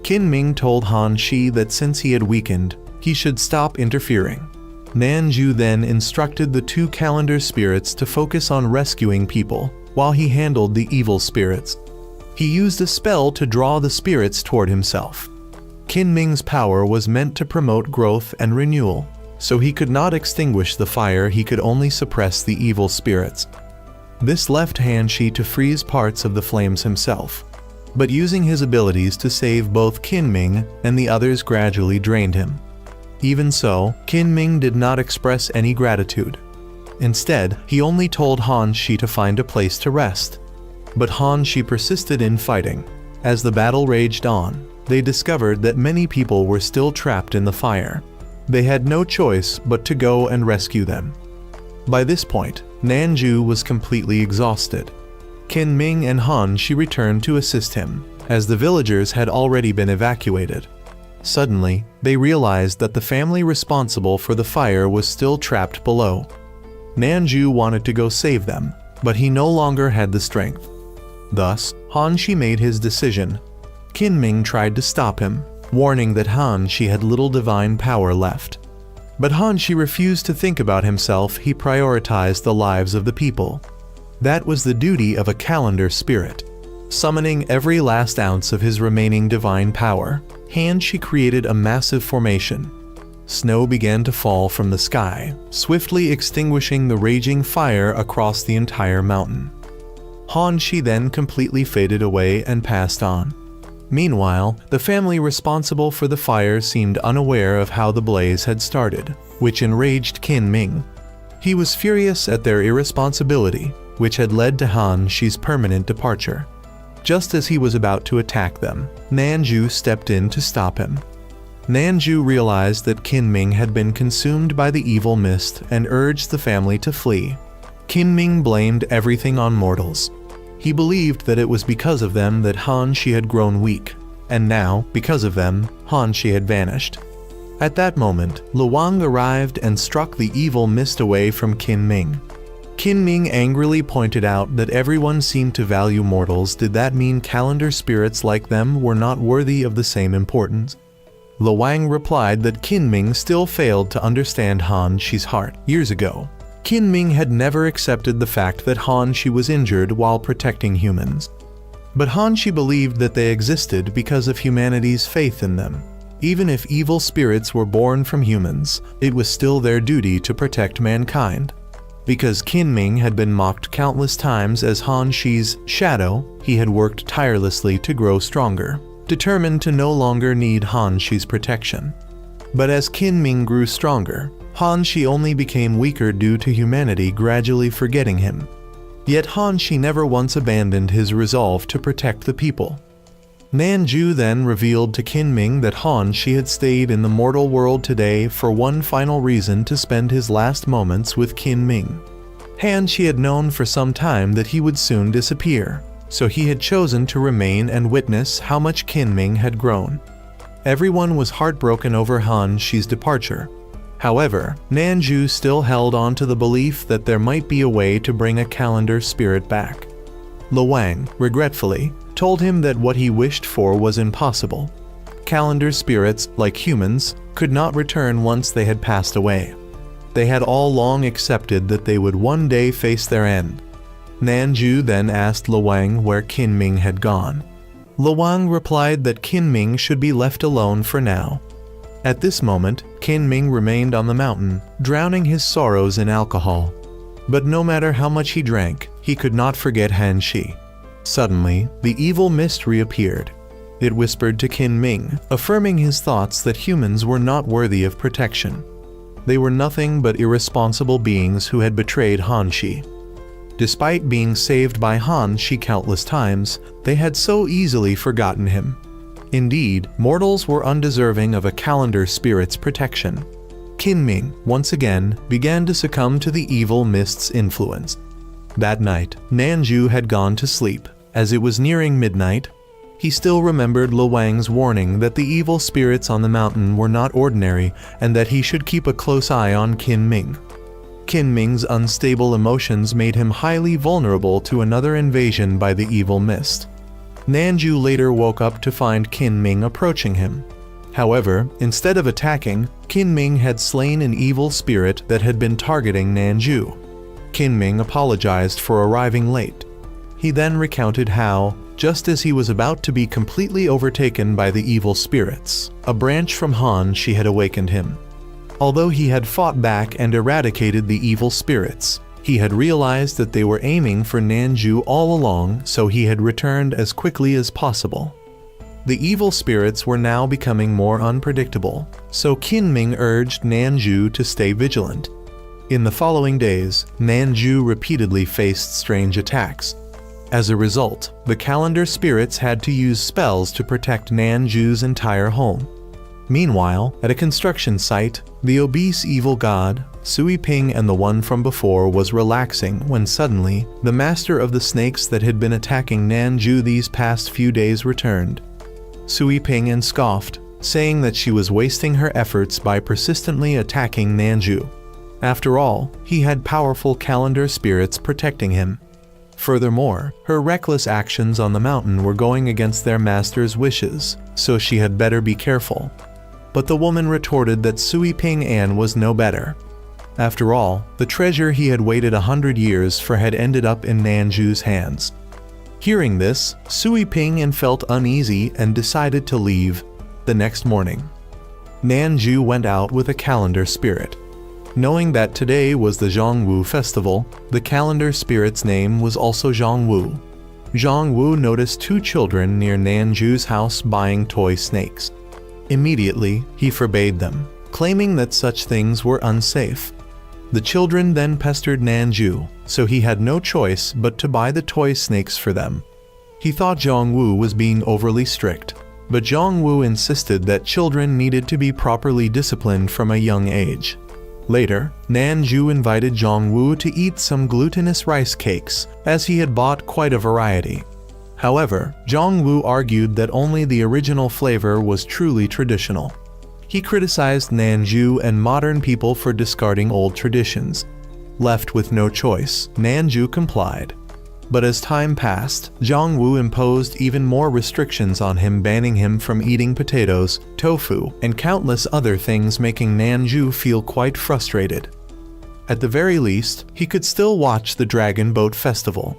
A: Kinming told Hanshi that since he had weakened, he should stop interfering. Nanju then instructed the two calendar spirits to focus on rescuing people, while he handled the evil spirits. He used a spell to draw the spirits toward himself. Kinming's power was meant to promote growth and renewal, so he could not extinguish the fire, he could only suppress the evil spirits. This left Hanshi to freeze parts of the flames himself, but using his abilities to save both Kinming and the others gradually drained him. Even so, Kinming did not express any gratitude. Instead, he only told Hanshi to find a place to rest. But Hanshi persisted in fighting. As the battle raged on, they discovered that many people were still trapped in the fire. They had no choice but to go and rescue them. By this point, Nanju was completely exhausted. Kinming and Hanshi returned to assist him, as the villagers had already been evacuated. Suddenly, they realized that the family responsible for the fire was still trapped below. Nanju wanted to go save them, but he no longer had the strength. Thus, Hanshi made his decision. Kinming tried to stop him, warning that Hanshi had little divine power left. But Hanshi refused to think about himself, he prioritized the lives of the people. That was the duty of a calendar spirit. Summoning every last ounce of his remaining divine power, Hanshi created a massive formation. Snow began to fall from the sky, swiftly extinguishing the raging fire across the entire mountain. Hanshi then completely faded away and passed on. Meanwhile, the family responsible for the fire seemed unaware of how the blaze had started, which enraged Kinming. He was furious at their irresponsibility, which had led to Hanshi's permanent departure. Just as he was about to attack them, Nanju stepped in to stop him. Nanju realized that Kinming had been consumed by the evil mist and urged the family to flee. Kinming blamed everything on mortals. He believed that it was because of them that Hanshi had grown weak, and now, because of them, Hanshi had vanished. At that moment, Luwang arrived and struck the evil mist away from Kinming. Kinming angrily pointed out that everyone seemed to value mortals. Did that mean calendar spirits like them were not worthy of the same importance? Luwang replied that Kinming still failed to understand Hanshi's heart. Years ago, Kinming had never accepted the fact that Hanshi was injured while protecting humans. But Hanshi believed that they existed because of humanity's faith in them. Even if evil spirits were born from humans, it was still their duty to protect mankind. Because Kinming had been mocked countless times as Hanshi's shadow, he had worked tirelessly to grow stronger, determined to no longer need Hanshi's protection. But as Kinming grew stronger, Hanshi only became weaker due to humanity gradually forgetting him. Yet Hanshi never once abandoned his resolve to protect the people. Nanju then revealed to Kinming that Hanshi had stayed in the mortal world today for one final reason: to spend his last moments with Kinming. Hanshi had known for some time that he would soon disappear, so he had chosen to remain and witness how much Kinming had grown. Everyone was heartbroken over Hanshi's departure. However, Nanju still held on to the belief that there might be a way to bring a calendar spirit back. Luwang, regretfully, told him that what he wished for was impossible. Calendar spirits, like humans, could not return once they had passed away. They had all long accepted that they would one day face their end. Nanju then asked Luwang where Qinming had gone. Luwang replied that Qinming should be left alone for now. At this moment, Qinming remained on the mountain, drowning his sorrows in alcohol. But no matter how much he drank, he could not forget Han Shi. Suddenly, the evil mist reappeared. It whispered to Qinming, affirming his thoughts that humans were not worthy of protection. They were nothing but irresponsible beings who had betrayed Han Shi. Despite being saved by Han Shi countless times, they had so easily forgotten him. Indeed, mortals were undeserving of a calendar spirit's protection. Qinming, once again, began to succumb to the evil mist's influence. That night, Nanju had gone to sleep. As it was nearing midnight, he still remembered Luwang's warning that the evil spirits on the mountain were not ordinary and that he should keep a close eye on Qinming. Qinming's unstable emotions made him highly vulnerable to another invasion by the evil mist. Nanju later woke up to find Qinming approaching him. However, instead of attacking, Qinming had slain an evil spirit that had been targeting Nanju. Qinming apologized for arriving late. He then recounted how, just as he was about to be completely overtaken by the evil spirits, a branch from Han Shi had awakened him. Although he had fought back and eradicated the evil spirits, he had realized that they were aiming for Nanju all along, so he had returned as quickly as possible. The evil spirits were now becoming more unpredictable, so Qinming urged Nanju to stay vigilant. In the following days, Nanju repeatedly faced strange attacks. As a result, the calendar spirits had to use spells to protect Nanju's entire home. Meanwhile, at a construction site, the obese evil god, Sui Ping, and the one from before was relaxing when suddenly, the master of the snakes that had been attacking Nanju these past few days returned. Sui Ping scoffed, saying that she was wasting her efforts by persistently attacking Nanju. After all, he had powerful calendar spirits protecting him. Furthermore, her reckless actions on the mountain were going against their master's wishes, so she had better be careful. But the woman retorted that Sui Ping An was no better. After all, the treasure he had waited 100 years for had ended up in Nanju's hands. Hearing this, Sui Ping An felt uneasy and decided to leave. The next morning, Nanju went out with a calendar spirit. Knowing that today was the Zhongwu festival, the calendar spirit's name was also Zhongwu. Zhongwu noticed two children near Nanju's house buying toy snakes. Immediately, he forbade them, claiming that such things were unsafe. The children then pestered Nanju, so he had no choice but to buy the toy snakes for them. He thought Zhongwu was being overly strict, but Zhongwu insisted that children needed to be properly disciplined from a young age. Later, Nanju invited Zhongwu to eat some glutinous rice cakes, as he had bought quite a variety. However, Zhongwu argued that only the original flavor was truly traditional. He criticized Nanju and modern people for discarding old traditions. Left with no choice, Nanju complied. But as time passed, Zhongwu imposed even more restrictions on him, banning him from eating potatoes, tofu, and countless other things, making Nanju feel quite frustrated. At the very least, he could still watch the Dragon Boat Festival.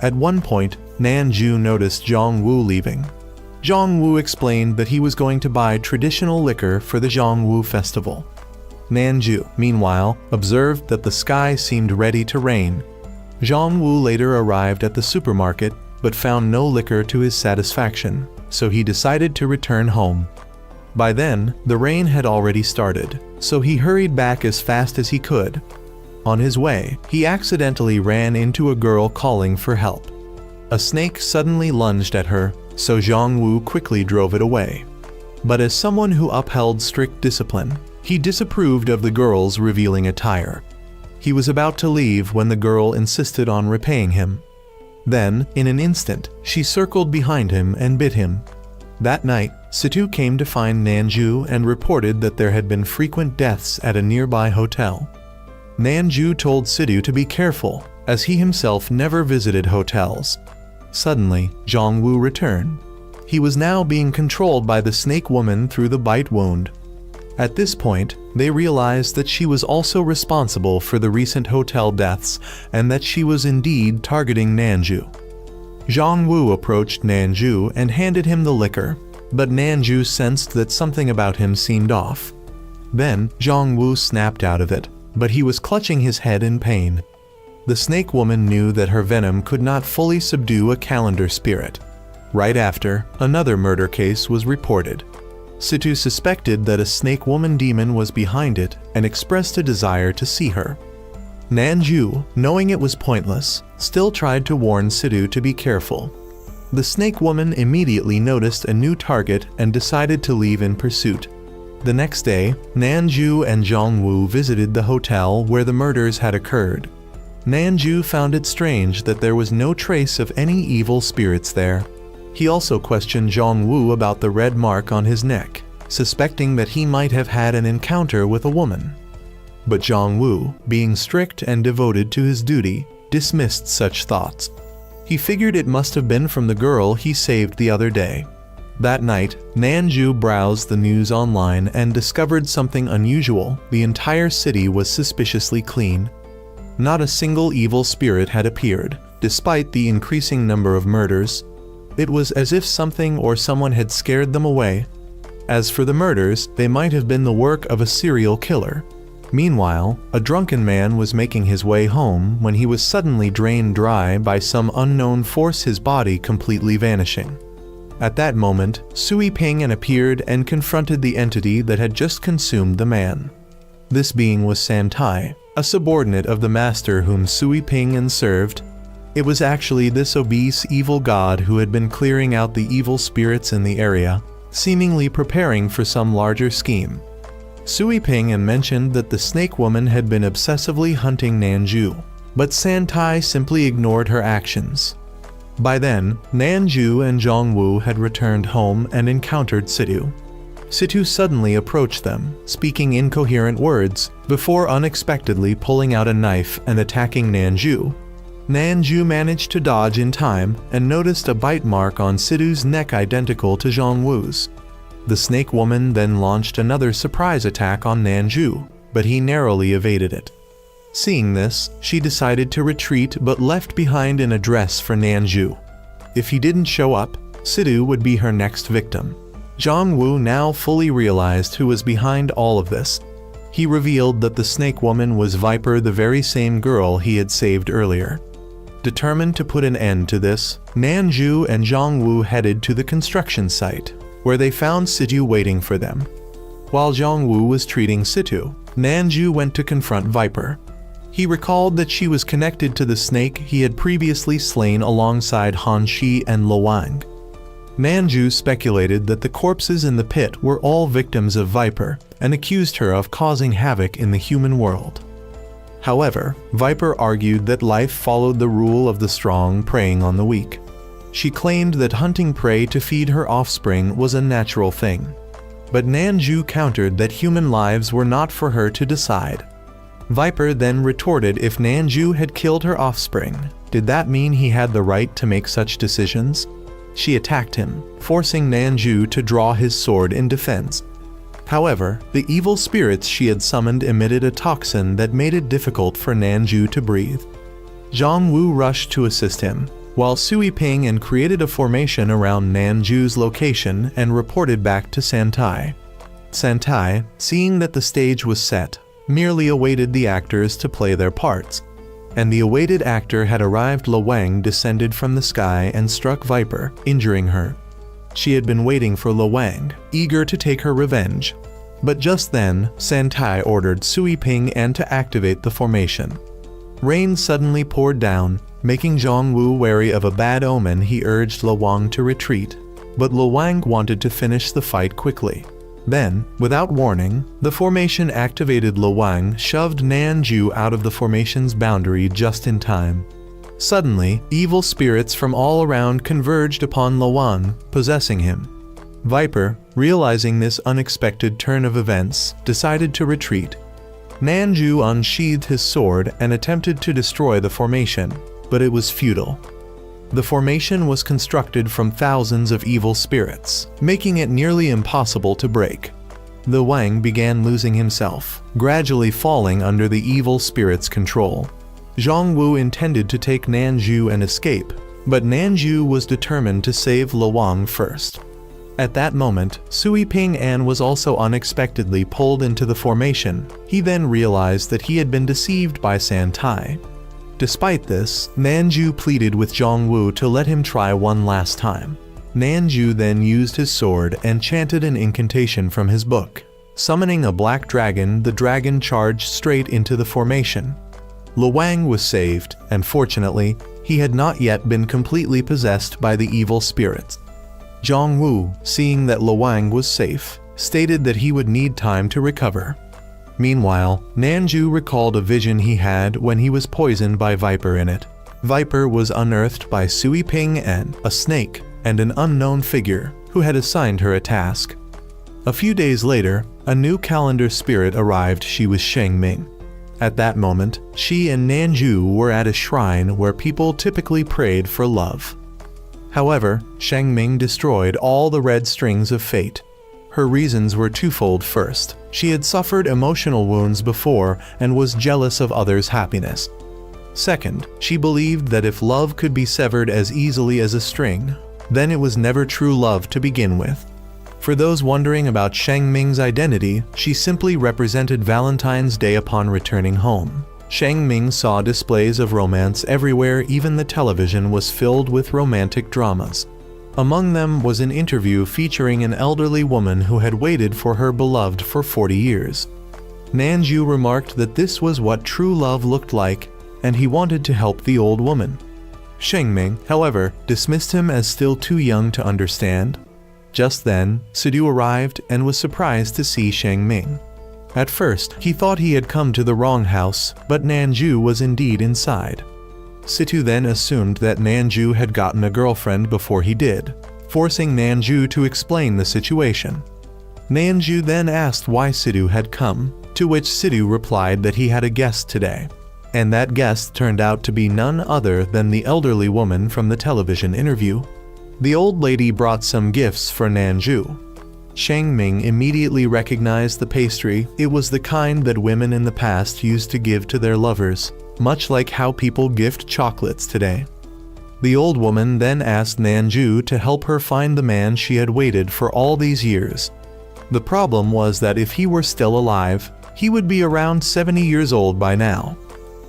A: At one point, Nanju noticed Zhongwu leaving. Zhongwu explained that he was going to buy traditional liquor for the Zhongwu festival. Nanju, meanwhile, observed that the sky seemed ready to rain. Zhongwu later arrived at the supermarket but found no liquor to his satisfaction, so he decided to return home. By then, the rain had already started, so he hurried back as fast as he could. On his way, he accidentally ran into a girl calling for help. A snake suddenly lunged at her, so Zhongwu quickly drove it away. But as someone who upheld strict discipline, he disapproved of the girl's revealing attire. He was about to leave when the girl insisted on repaying him. Then, in an instant, she circled behind him and bit him. That night, Situ came to find Nanju and reported that there had been frequent deaths at a nearby hotel. Nanju told Situ to be careful, as he himself never visited hotels. Suddenly, Zhongwu returned. He was now being controlled by the snake woman through the bite wound. At this point, they realized that she was also responsible for the recent hotel deaths and that she was indeed targeting Nanju. Zhongwu approached Nanju and handed him the liquor, but Nanju sensed that something about him seemed off. Then, Zhongwu snapped out of it, but he was clutching his head in pain. The snake woman knew that her venom could not fully subdue a calendar spirit. Right after, another murder case was reported. Situ suspected that a snake woman demon was behind it and expressed a desire to see her. Nanju, knowing it was pointless, still tried to warn Situ to be careful. The snake woman immediately noticed a new target and decided to leave in pursuit. The next day, Nanju and Zhongwu visited the hotel where the murders had occurred. Nanju found it strange that there was no trace of any evil spirits there. He also questioned Zhongwu about the red mark on his neck, suspecting that he might have had an encounter with a woman. But Zhongwu, being strict and devoted to his duty, dismissed such thoughts. He figured it must have been from the girl he saved the other day. That night, Nanju browsed the news online and discovered something unusual. The entire city was suspiciously clean. Not a single evil spirit had appeared, despite the increasing number of murders. It was as if something or someone had scared them away. As for the murders, they might have been the work of a serial killer. Meanwhile, a drunken man was making his way home when he was suddenly drained dry by some unknown force, his body completely vanishing. At that moment, Sui Ping appeared and confronted the entity that had just consumed the man. This being was Santai, a subordinate of the master whom Sui Ping served. It was actually this obese evil god who had been clearing out the evil spirits in the area, seemingly preparing for some larger scheme. Sui Ping mentioned that the snake woman had been obsessively hunting Nanju, but Santai simply ignored her actions. By then, Nanju and Zhongwu had returned home and encountered Situ. Situ suddenly approached them, speaking incoherent words, before unexpectedly pulling out a knife and attacking Nanju. Nanju managed to dodge in time and noticed a bite mark on Situ's neck identical to Zhongwu's. The snake woman then launched another surprise attack on Nanju, but he narrowly evaded it. Seeing this, she decided to retreat but left behind an address for Nanju. If he didn't show up, Situ would be her next victim. Zhongwu now fully realized who was behind all of this. He revealed that the snake woman was Viper, the very same girl he had saved earlier. Determined to put an end to this, Nanju and Zhongwu headed to the construction site, where they found Situ waiting for them. While Zhongwu was treating Situ, Nanju went to confront Viper. He recalled that she was connected to the snake he had previously slain alongside Han Shi and Luang. Nanju speculated that the corpses in the pit were all victims of Viper and accused her of causing havoc in the human world. However, Viper argued that life followed the rule of the strong preying on the weak. She claimed that hunting prey to feed her offspring was a natural thing. But Nanju countered that human lives were not for her to decide. Viper then retorted if Nanju had killed her offspring, did that mean he had the right to make such decisions? She attacked him, forcing Nanju to draw his sword in defense. However, the evil spirits she had summoned emitted a toxin that made it difficult for Nanju to breathe. Zhongwu rushed to assist him, while Sui Ping created a formation around Nanju's location and reported back to Santai. Santai, seeing that the stage was set, merely awaited the actors to play their parts. And the awaited actor had arrived. Luang descended from the sky and struck Viper, injuring her. She had been waiting for Luang, eager to take her revenge. But just then, Santai ordered Sui Ping to activate the formation. Rain suddenly poured down, making Zhongwu wary of a bad omen. He urged Luang to retreat, but Luang wanted to finish the fight quickly. Then, without warning, the formation activated. Luang shoved Nanju out of the formation's boundary just in time. Suddenly, evil spirits from all around converged upon Luang, possessing him. Viper, realizing this unexpected turn of events, decided to retreat. Nanju unsheathed his sword and attempted to destroy the formation, but it was futile. The formation was constructed from thousands of evil spirits, making it nearly impossible to break. the Wang began losing himself, gradually falling under the evil spirit's control. Zhang Wu intended to take Nanju and escape, but Nanju was determined to save Lu Wang first. At that moment, Sui Ping An was also unexpectedly pulled into the formation. He then realized that he had been deceived by San Tai. Despite this, Nanju pleaded with Zhang Wu to let him try one last time. Nanju then used his sword and chanted an incantation from his book. Summoning a black dragon, the dragon charged straight into the formation. Lu Wang was saved, and fortunately, he had not yet been completely possessed by the evil spirits. Zhang Wu, seeing that Lu Wang was safe, stated that he would need time to recover. Meanwhile, Nanju recalled a vision he had when he was poisoned by Viper in it. Viper was unearthed by Sui Ping An, a snake, and an unknown figure who had assigned her a task. A few days later, a new calendar spirit arrived. She was Sheng Ming. At that moment, she and Nanju were at a shrine where people typically prayed for love. However, Sheng Ming destroyed all the red strings of fate. Her reasons were twofold. First, she had suffered emotional wounds before and was jealous of others' happiness. Second, she believed that if love could be severed as easily as a string, then it was never true love to begin with. For those wondering about Sheng Ming's identity, she simply represented Valentine's Day upon returning home. Sheng Ming saw displays of romance everywhere. Even the television was filled with romantic dramas. Among them was an interview featuring an elderly woman who had waited for her beloved for 40 years. Nanju remarked that this was what true love looked like, and he wanted to help the old woman. Sheng Ming, however, dismissed him as still too young to understand. Just then, Sidu arrived and was surprised to see Sheng Ming. At first, he thought he had come to the wrong house, but Nanju was indeed inside. Situ then assumed that Nanju had gotten a girlfriend before he did, forcing Nanju to explain the situation. Nanju then asked why Sidu had come, to which Sidu replied that he had a guest today. And that guest turned out to be none other than the elderly woman from the television interview. The old lady brought some gifts for Nanju. Sheng Ming immediately recognized the pastry. It was the kind that women in the past used to give to their lovers, much like how people gift chocolates today. The old woman then asked Nanju to help her find the man she had waited for all these years. The problem was that if he were still alive, he would be around 70 years old by now.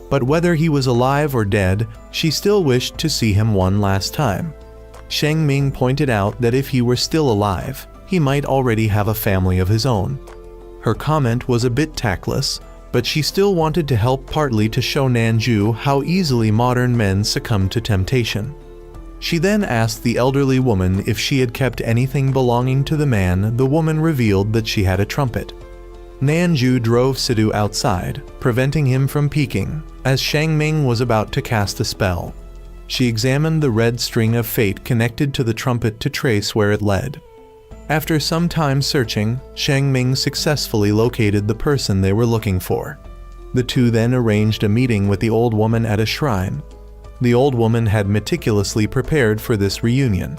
A: But whether he was alive or dead, she still wished to see him one last time. Sheng Ming pointed out that if he were still alive, he might already have a family of his own. Her comment was a bit tactless, but she still wanted to help, partly to show Nanju how easily modern men succumb to temptation. She then asked the elderly woman if she had kept anything belonging to the man. The woman revealed that she had a trumpet. Nanju drove Sidu outside, preventing him from peeking, as Sheng Ming was about to cast a spell. She examined the red string of fate connected to the trumpet to trace where it led. After some time searching, Sheng Ming successfully located the person they were looking for. The two then arranged a meeting with the old woman at a shrine. The old woman had meticulously prepared for this reunion.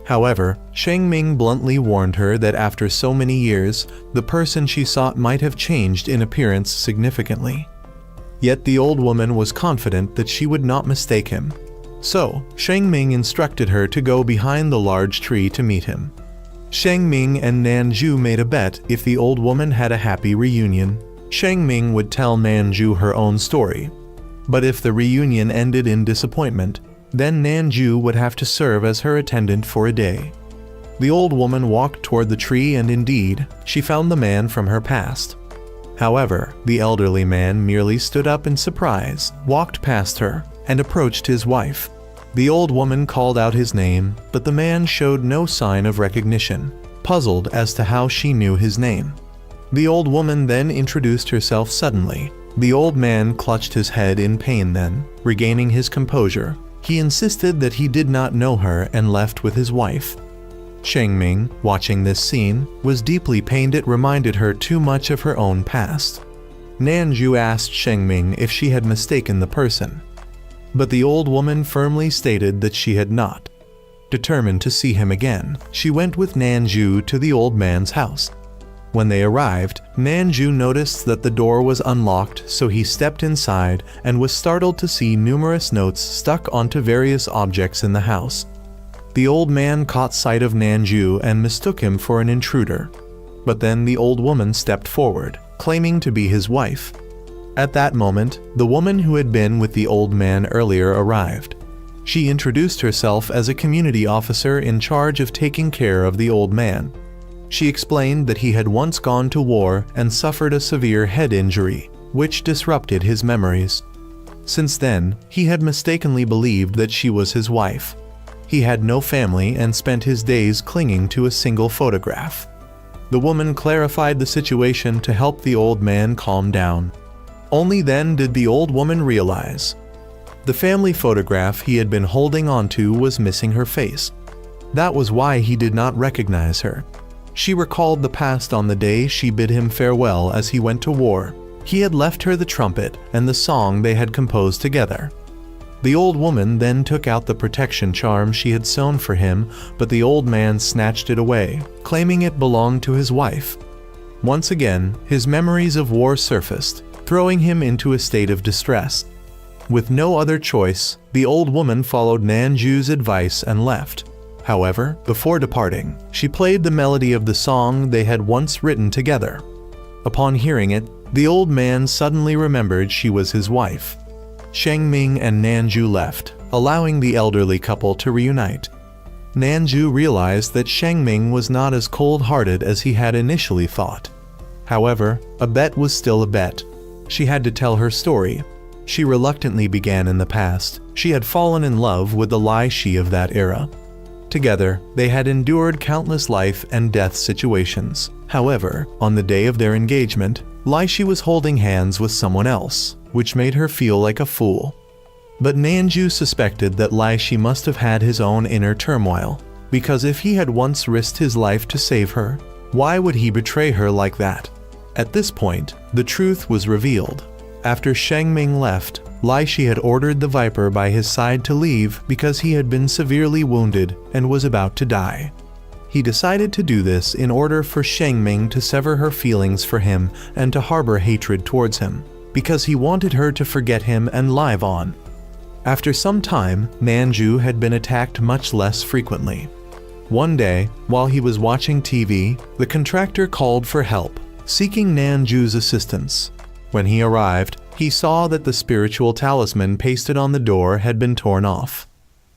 A: However, Sheng Ming bluntly warned her that after so many years, the person she sought might have changed in appearance significantly. Yet the old woman was confident that she would not mistake him. So, Sheng Ming instructed her to go behind the large tree to meet him. Sheng Ming and Nanju made a bet. If the old woman had a happy reunion, Sheng Ming would tell Nanju her own story. But if the reunion ended in disappointment, then Nanju would have to serve as her attendant for a day. The old woman walked toward the tree, and indeed, she found the man from her past. However, the elderly man merely stood up in surprise, walked past her, and approached his wife. The old woman called out his name, but the man showed no sign of recognition, puzzled as to how she knew his name. The old woman then introduced herself suddenly. The old man clutched his head in pain. Then, regaining his composure, he insisted that he did not know her and left with his wife. Sheng Ming, watching this scene, was deeply pained. It reminded her too much of her own past. Nanju asked Sheng Ming if she had mistaken the person, but the old woman firmly stated that she had not. Determined to see him again, she went with Nanju to the old man's house. When they arrived, Nanju noticed that the door was unlocked, so he stepped inside and was startled to see numerous notes stuck onto various objects in the house. The old man caught sight of Nanju and mistook him for an intruder. But then the old woman stepped forward, claiming to be his wife. At that moment, the woman who had been with the old man earlier arrived. She introduced herself as a community officer in charge of taking care of the old man. She explained that he had once gone to war and suffered a severe head injury, which disrupted his memories. Since then, he had mistakenly believed that she was his wife. He had no family and spent his days clinging to a single photograph. The woman clarified the situation to help the old man calm down. Only then did the old woman realize. The family photograph he had been holding onto was missing her face. That was why he did not recognize her. She recalled the past on the day she bid him farewell as he went to war. He had left her the trumpet and the song they had composed together. The old woman then took out the protection charm she had sewn for him, but the old man snatched it away, claiming it belonged to his wife. Once again, his memories of war surfaced, throwing him into a state of distress. With no other choice, the old woman followed Nanju's advice and left. However, before departing, she played the melody of the song they had once written together. Upon hearing it, the old man suddenly remembered she was his wife. Shengming and Nanju left, allowing the elderly couple to reunite. Nanju realized that Shengming was not as cold-hearted as he had initially thought. However, a bet was still a bet. She had to tell her story. She reluctantly began in the past. She had fallen in love with the Lai Shi of that era. Together, they had endured countless life and death situations. However, on the day of their engagement, Lai Shi was holding hands with someone else, which made her feel like a fool. But Nanju suspected that Lai Shi must have had his own inner turmoil, because if he had once risked his life to save her, why would he betray her like that? At this point, the truth was revealed. After Shengming left, Lai Shi had ordered the Viper by his side to leave because he had been severely wounded and was about to die. He decided to do this in order for Shengming to sever her feelings for him and to harbor hatred towards him, because he wanted her to forget him and live on. After some time, Nanju had been attacked much less frequently. One day, while he was watching TV, the contractor called for help, seeking Nanju's assistance. When he arrived, he saw that the spiritual talisman pasted on the door had been torn off.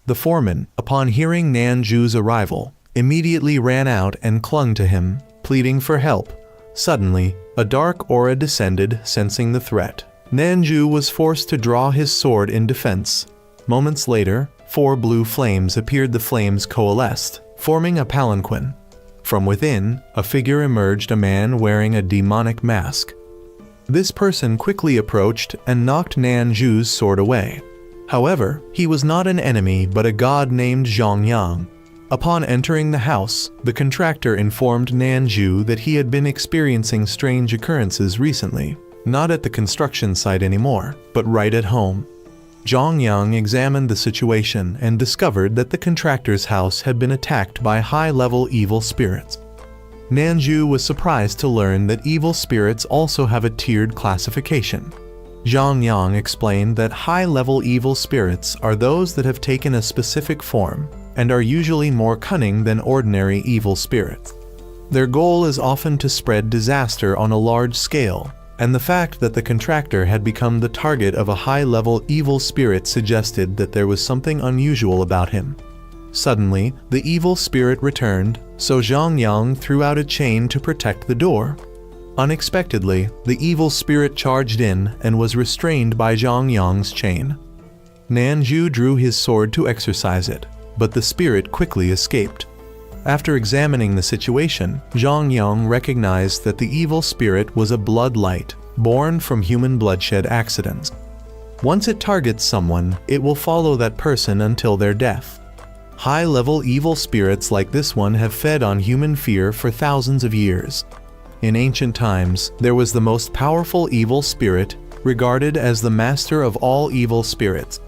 A: The foreman, upon hearing Nanju's arrival, immediately ran out and clung to him, pleading for help. Suddenly, a dark aura descended, sensing the threat. Nanju was forced to draw his sword in defense. Moments later, 4 blue flames appeared. The flames coalesced, forming a palanquin. From within, a figure emerged, a man wearing a demonic mask. This person quickly approached and knocked Nanju's sword away. However, he was not an enemy but a god named Zhongyang. Upon entering the house, the contractor informed Nanju that he had been experiencing strange occurrences recently, not at the construction site anymore, but right at home. Zhongyang examined the situation and discovered that the contractor's house had been attacked by high-level evil spirits. Nanju was surprised to learn that evil spirits also have a tiered classification. Zhongyang explained that high-level evil spirits are those that have taken a specific form and are usually more cunning than ordinary evil spirits. Their goal is often to spread disaster on a large scale, and the fact that the contractor had become the target of a high-level evil spirit suggested that there was something unusual about him. Suddenly, the evil spirit returned, so Zhongyang threw out a chain to protect the door. Unexpectedly, the evil spirit charged in and was restrained by Zhongyang's chain. Nanju drew his sword to exorcise it, but the spirit quickly escaped. After examining the situation, Zhongyang recognized that the evil spirit was a bloodlight, born from human bloodshed accidents. Once it targets someone, it will follow that person until their death. High-level evil spirits like this one have fed on human fear for thousands of years. In ancient times, there was the most powerful evil spirit, regarded as the master of all evil spirits.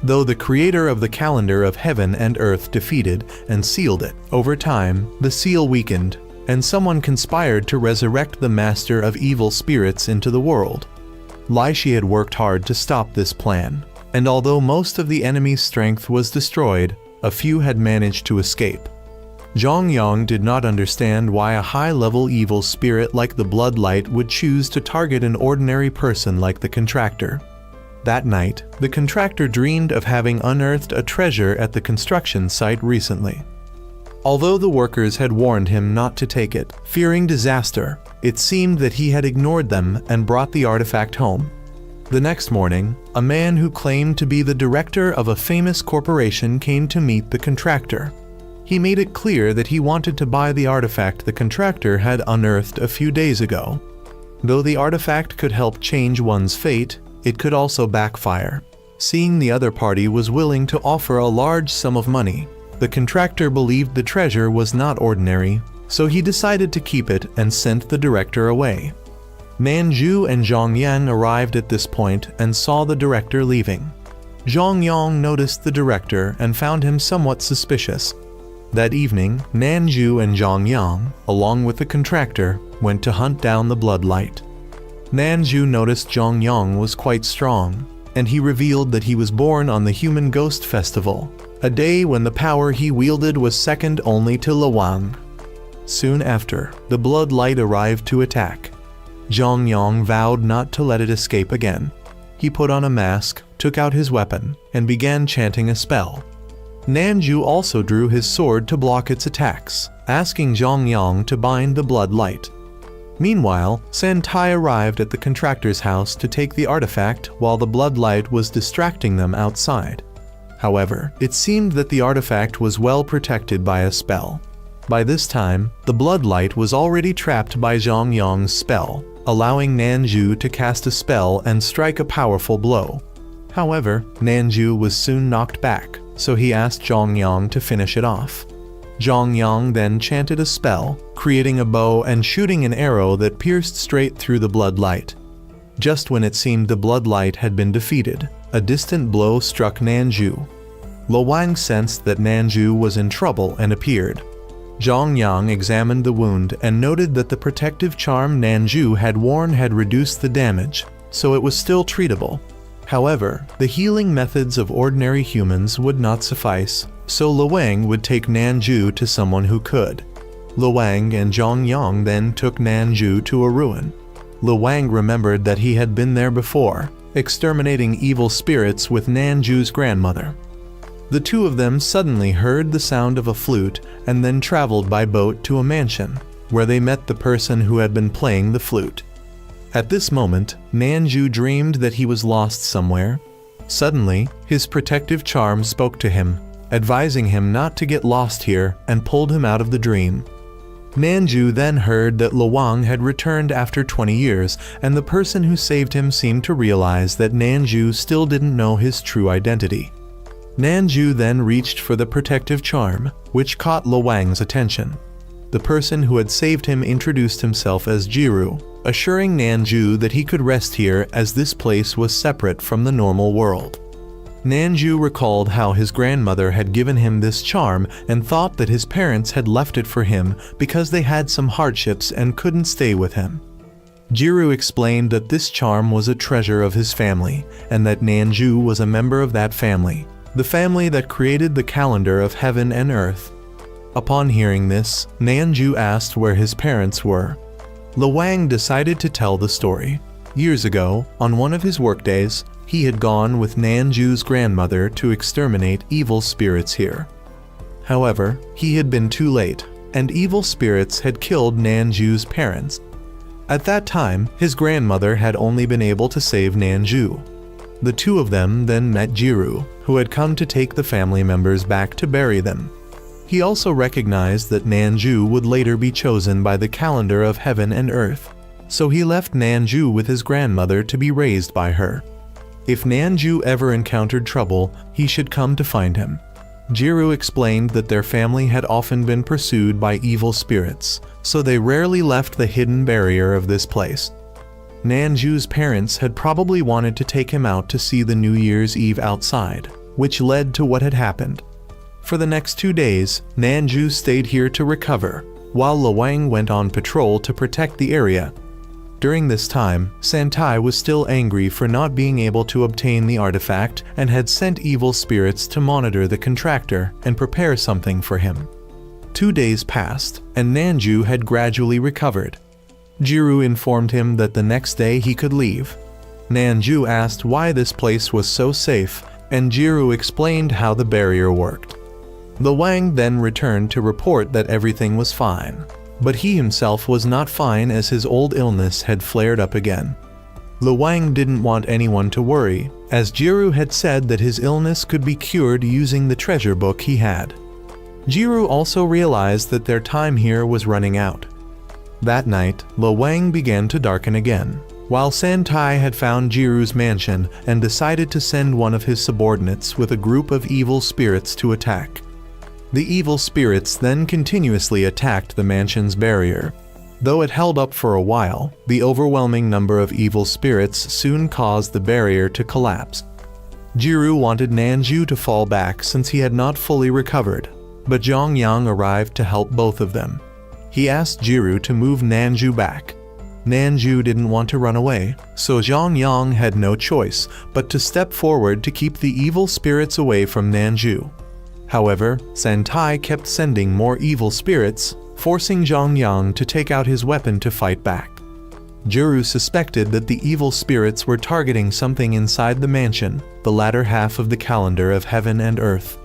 A: Though the creator of the calendar of heaven and earth defeated and sealed it, over time, the seal weakened, and someone conspired to resurrect the master of evil spirits into the world. Lai Shi had worked hard to stop this plan, and although most of the enemy's strength was destroyed, a few had managed to escape. Zhang Yang did not understand why a high-level evil spirit like the Bloodlight would choose to target an ordinary person like the contractor. That night, the contractor dreamed of having unearthed a treasure at the construction site recently. Although the workers had warned him not to take it, fearing disaster, it seemed that he had ignored them and brought the artifact home. The next morning, a man who claimed to be the director of a famous corporation came to meet the contractor. He made it clear that he wanted to buy the artifact the contractor had unearthed a few days ago. Though the artifact could help change one's fate, it could also backfire. Seeing the other party was willing to offer a large sum of money, the contractor believed the treasure was not ordinary, so he decided to keep it and sent the director away. Nanju and Zhang Yan arrived at this point and saw the director leaving. Zhang Yang noticed the director and found him somewhat suspicious. That evening, Nanju and Zhang Yang, along with the contractor, went to hunt down the Bloodlight. Nanju noticed Zhang Yang was quite strong, and he revealed that he was born on the Human Ghost Festival, a day when the power he wielded was second only to Luang. Soon after, the Bloodlight arrived to attack. Zhang Yang vowed not to let it escape again. He put on a mask, took out his weapon, and began chanting a spell. Nanju also drew his sword to block its attacks, asking Zhang Yang to bind the Bloodlight. Meanwhile, Santai arrived at the contractor's house to take the artifact while the Bloodlight was distracting them outside. However, it seemed that the artifact was well protected by a spell. By this time, the Bloodlight was already trapped by Zhang Yang's spell, allowing Nanju to cast a spell and strike a powerful blow. However, Nanju was soon knocked back, so he asked Zhang Yang to finish it off. Zhang Yang then chanted a spell, creating a bow and shooting an arrow that pierced straight through the Bloodlight. Just when it seemed the Bloodlight had been defeated, a distant blow struck Nanju. Luang sensed that Nanju was in trouble and appeared. Zhang Yang examined the wound and noted that the protective charm Nanju had worn had reduced the damage, so it was still treatable. However, the healing methods of ordinary humans would not suffice, so Luang would take Nanju to someone who could. Luang and Zhang Yang then took Nanju to a ruin. Luang remembered that he had been there before, exterminating evil spirits with Nanju's grandmother. The two of them suddenly heard the sound of a flute and then traveled by boat to a mansion, where they met the person who had been playing the flute. At this moment, Nanju dreamed that he was lost somewhere. Suddenly, his protective charm spoke to him, advising him not to get lost here, and pulled him out of the dream. Nanju then heard that Luang had returned after 20 years, and the person who saved him seemed to realize that Nanju still didn't know his true identity. Nanju then reached for the protective charm, which caught Luang's attention. The person who had saved him introduced himself as Jiru, assuring Nanju that he could rest here as this place was separate from the normal world. Nanju recalled how his grandmother had given him this charm and thought that his parents had left it for him because they had some hardships and couldn't stay with him. Jiru explained that this charm was a treasure of his family and that Nanju was a member of that family, the family that created the calendar of heaven and earth. Upon hearing this, Nanju asked where his parents were. Luang decided to tell the story. Years ago, on one of his workdays, he had gone with Nanju's grandmother to exterminate evil spirits here. However, he had been too late, and evil spirits had killed Nanju's parents. At that time, his grandmother had only been able to save Nanju. The two of them then met Jiru, who had come to take the family members back to bury them. He also recognized that Nanju would later be chosen by the calendar of heaven and earth, so he left Nanju with his grandmother to be raised by her. If Nanju ever encountered trouble, he should come to find him. Jiru explained that their family had often been pursued by evil spirits, so they rarely left the hidden barrier of this place. Nanju's parents had probably wanted to take him out to see the New Year's Eve outside, which led to what had happened. For the next 2 days, Nanju stayed here to recover. while Lo Wang went on patrol to protect the area. During this time, Santai was still angry for not being able to obtain the artifact and had sent evil spirits to monitor the contractor and prepare something for him. 2 days passed, and Nanju had gradually recovered. Jiru informed him that the next day he could leave. Nanju asked why this place was so safe, and Jiru explained how the barrier worked. Lo Wang then returned to report that everything was fine, but he himself was not fine as his old illness had flared up again. Lo Wang didn't want anyone to worry, as Jiru had said that his illness could be cured using the treasure book he had. Jiru also realized that their time here was running out. That night, Lo Wang began to darken again, while Santai had found Jiru's mansion and decided to send one of his subordinates with a group of evil spirits to attack. The evil spirits then continuously attacked the mansion's barrier. Though it held up for a while, the overwhelming number of evil spirits soon caused the barrier to collapse. Jiru wanted Nanju to fall back since he had not fully recovered, but Zhang Yang arrived to help both of them. He asked Jiru to move Nanju back. Nanju didn't want to run away, so Zhang Yang had no choice but to step forward to keep the evil spirits away from Nanju. However, Santai kept sending more evil spirits, forcing Zhang Yang to take out his weapon to fight back. Jiru suspected that the evil spirits were targeting something inside the mansion, the latter half of the calendar of heaven and earth.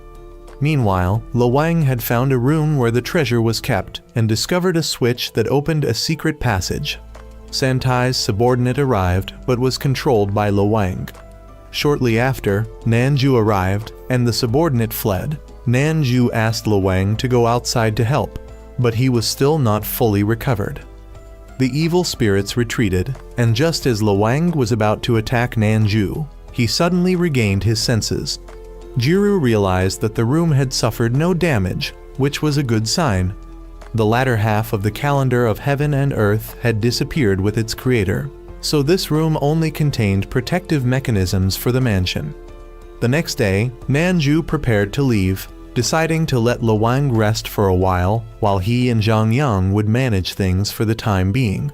A: Meanwhile, Lo Wang had found a room where the treasure was kept and discovered a switch that opened a secret passage. Santai's subordinate arrived but was controlled by Lo Wang. Shortly after, Nanju arrived and the subordinate fled. Nanju asked Lo Wang to go outside to help, but he was still not fully recovered. The evil spirits retreated, and just as Lo Wang was about to attack Nanju, he suddenly regained his senses. Jiru realized that the room had suffered no damage, which was a good sign. The latter half of the calendar of heaven and earth had disappeared with its creator, so this room only contained protective mechanisms for the mansion. The next day, Nanju prepared to leave, deciding to let Lo Wang rest for a while he and Zhang Yang would manage things for the time being.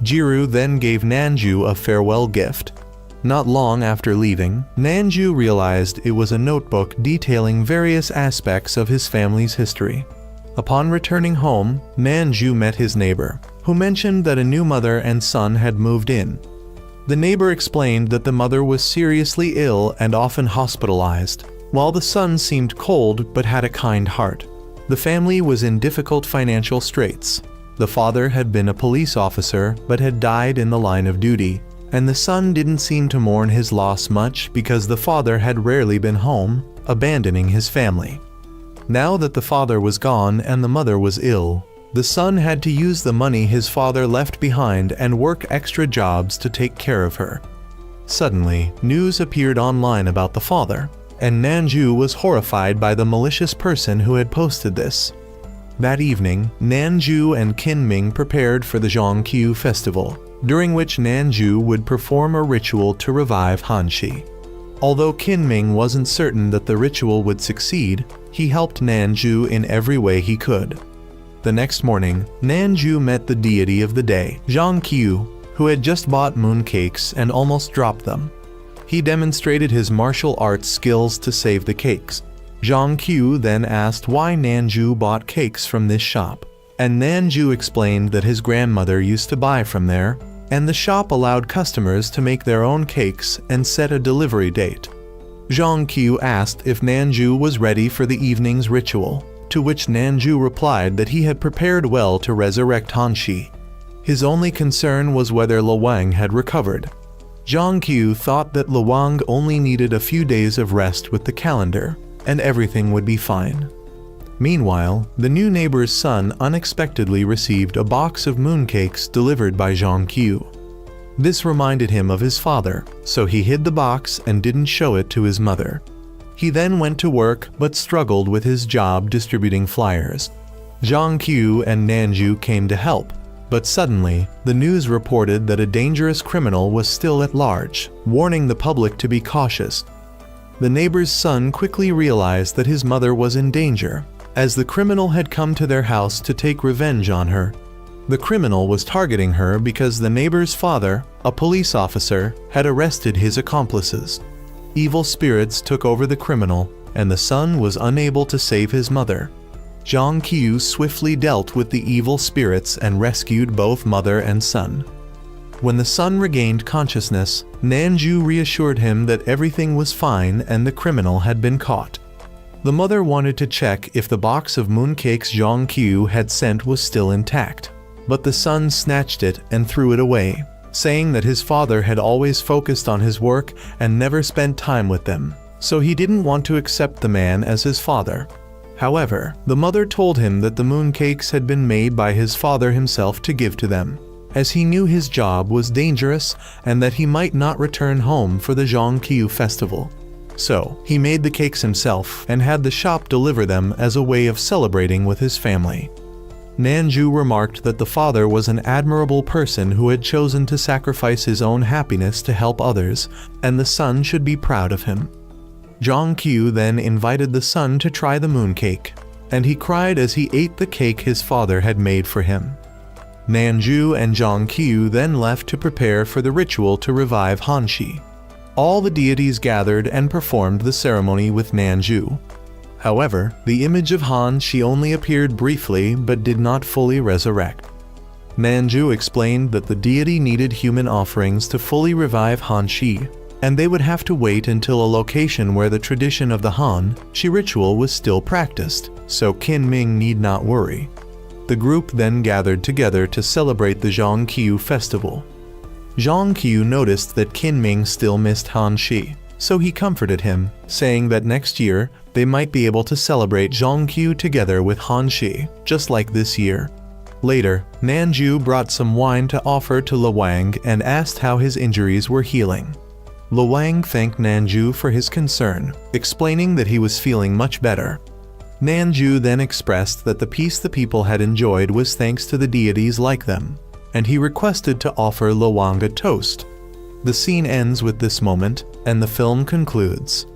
A: Jiru then gave Nanju a farewell gift. Not long after leaving, Nanju realized it was a notebook detailing various aspects of his family's history. Upon returning home, Nanju met his neighbor, who mentioned that a new mother and son had moved in. The neighbor explained that the mother was seriously ill and often hospitalized, while the son seemed cold but had a kind heart. The family was in difficult financial straits. The father had been a police officer but had died in the line of duty, and the son didn't seem to mourn his loss much because the father had rarely been home, abandoning his family. Now that the father was gone and the mother was ill, the son had to use the money his father left behind and work extra jobs to take care of her. Suddenly, news appeared online about the father, and Nanju was horrified by the malicious person who had posted this. That evening, Nanju and Qinming prepared for the Zhongqiu festival, during which Nanju would perform a ritual to revive Hanshi. Although Qinming wasn't certain that the ritual would succeed, he helped Nanju in every way he could. The next morning, Nanju met the deity of the day, Zhongqiu, who had just bought mooncakes and almost dropped them. He demonstrated his martial arts skills to save the cakes. Zhongqiu then asked why Nanju bought cakes from this shop, and Nanju explained that his grandmother used to buy from there, and the shop allowed customers to make their own cakes and set a delivery date. Zhongqiu asked if Nanju was ready for the evening's ritual, to which Nanju replied that he had prepared well to resurrect Hanshi. His only concern was whether Lo Wang had recovered. Zhongqiu thought that Lo Wang only needed a few days of rest with the calendar, and everything would be fine. Meanwhile, the new neighbor's son unexpectedly received a box of mooncakes delivered by Zhongqiu. This reminded him of his father, so he hid the box and didn't show it to his mother. He then went to work but struggled with his job distributing flyers. Zhongqiu and Nanju came to help, but suddenly, the news reported that a dangerous criminal was still at large, warning the public to be cautious. The neighbor's son quickly realized that his mother was in danger, as the criminal had come to their house to take revenge on her. The criminal was targeting her because the neighbor's father, a police officer, had arrested his accomplices. Evil spirits took over the criminal, and the son was unable to save his mother. Zhang Qiu swiftly dealt with the evil spirits and rescued both mother and son. When the son regained consciousness, Nanju reassured him that everything was fine and the criminal had been caught. The mother wanted to check if the box of mooncakes Zhang Qiu had sent was still intact, but the son snatched it and threw it away, saying that his father had always focused on his work and never spent time with them, so he didn't want to accept the man as his father. However, the mother told him that the mooncakes had been made by his father himself to give to them, as he knew his job was dangerous and that he might not return home for the Zhang Qiu festival. So, he made the cakes himself and had the shop deliver them as a way of celebrating with his family. Nanju remarked that the father was an admirable person who had chosen to sacrifice his own happiness to help others, and the son should be proud of him. Zhang Qiu then invited the son to try the mooncake, and he cried as he ate the cake his father had made for him. Nanju and Zhang Qiu then left to prepare for the ritual to revive Hanshi. All the deities gathered and performed the ceremony with Nanju. However, the image of Hanshi only appeared briefly but did not fully resurrect. Nanju explained that the deity needed human offerings to fully revive Hanshi, and they would have to wait until a location where the tradition of the Han-Shi ritual was still practiced, so Qin Ming need not worry. The group then gathered together to celebrate the Zhang Qiu festival. Zhang Qiu noticed that Qin Ming still missed Hanshi, so he comforted him, saying that next year they might be able to celebrate Zhang Qiu together with Hanshi, just like this year. Later, Nanju brought some wine to offer to Luwang and asked how his injuries were healing. Luwang thanked Nanju for his concern, explaining that he was feeling much better. Nanju then expressed that the peace the people had enjoyed was thanks to the deities like them, and he requested to offer Luwang a toast. The scene ends with this moment, and the film concludes.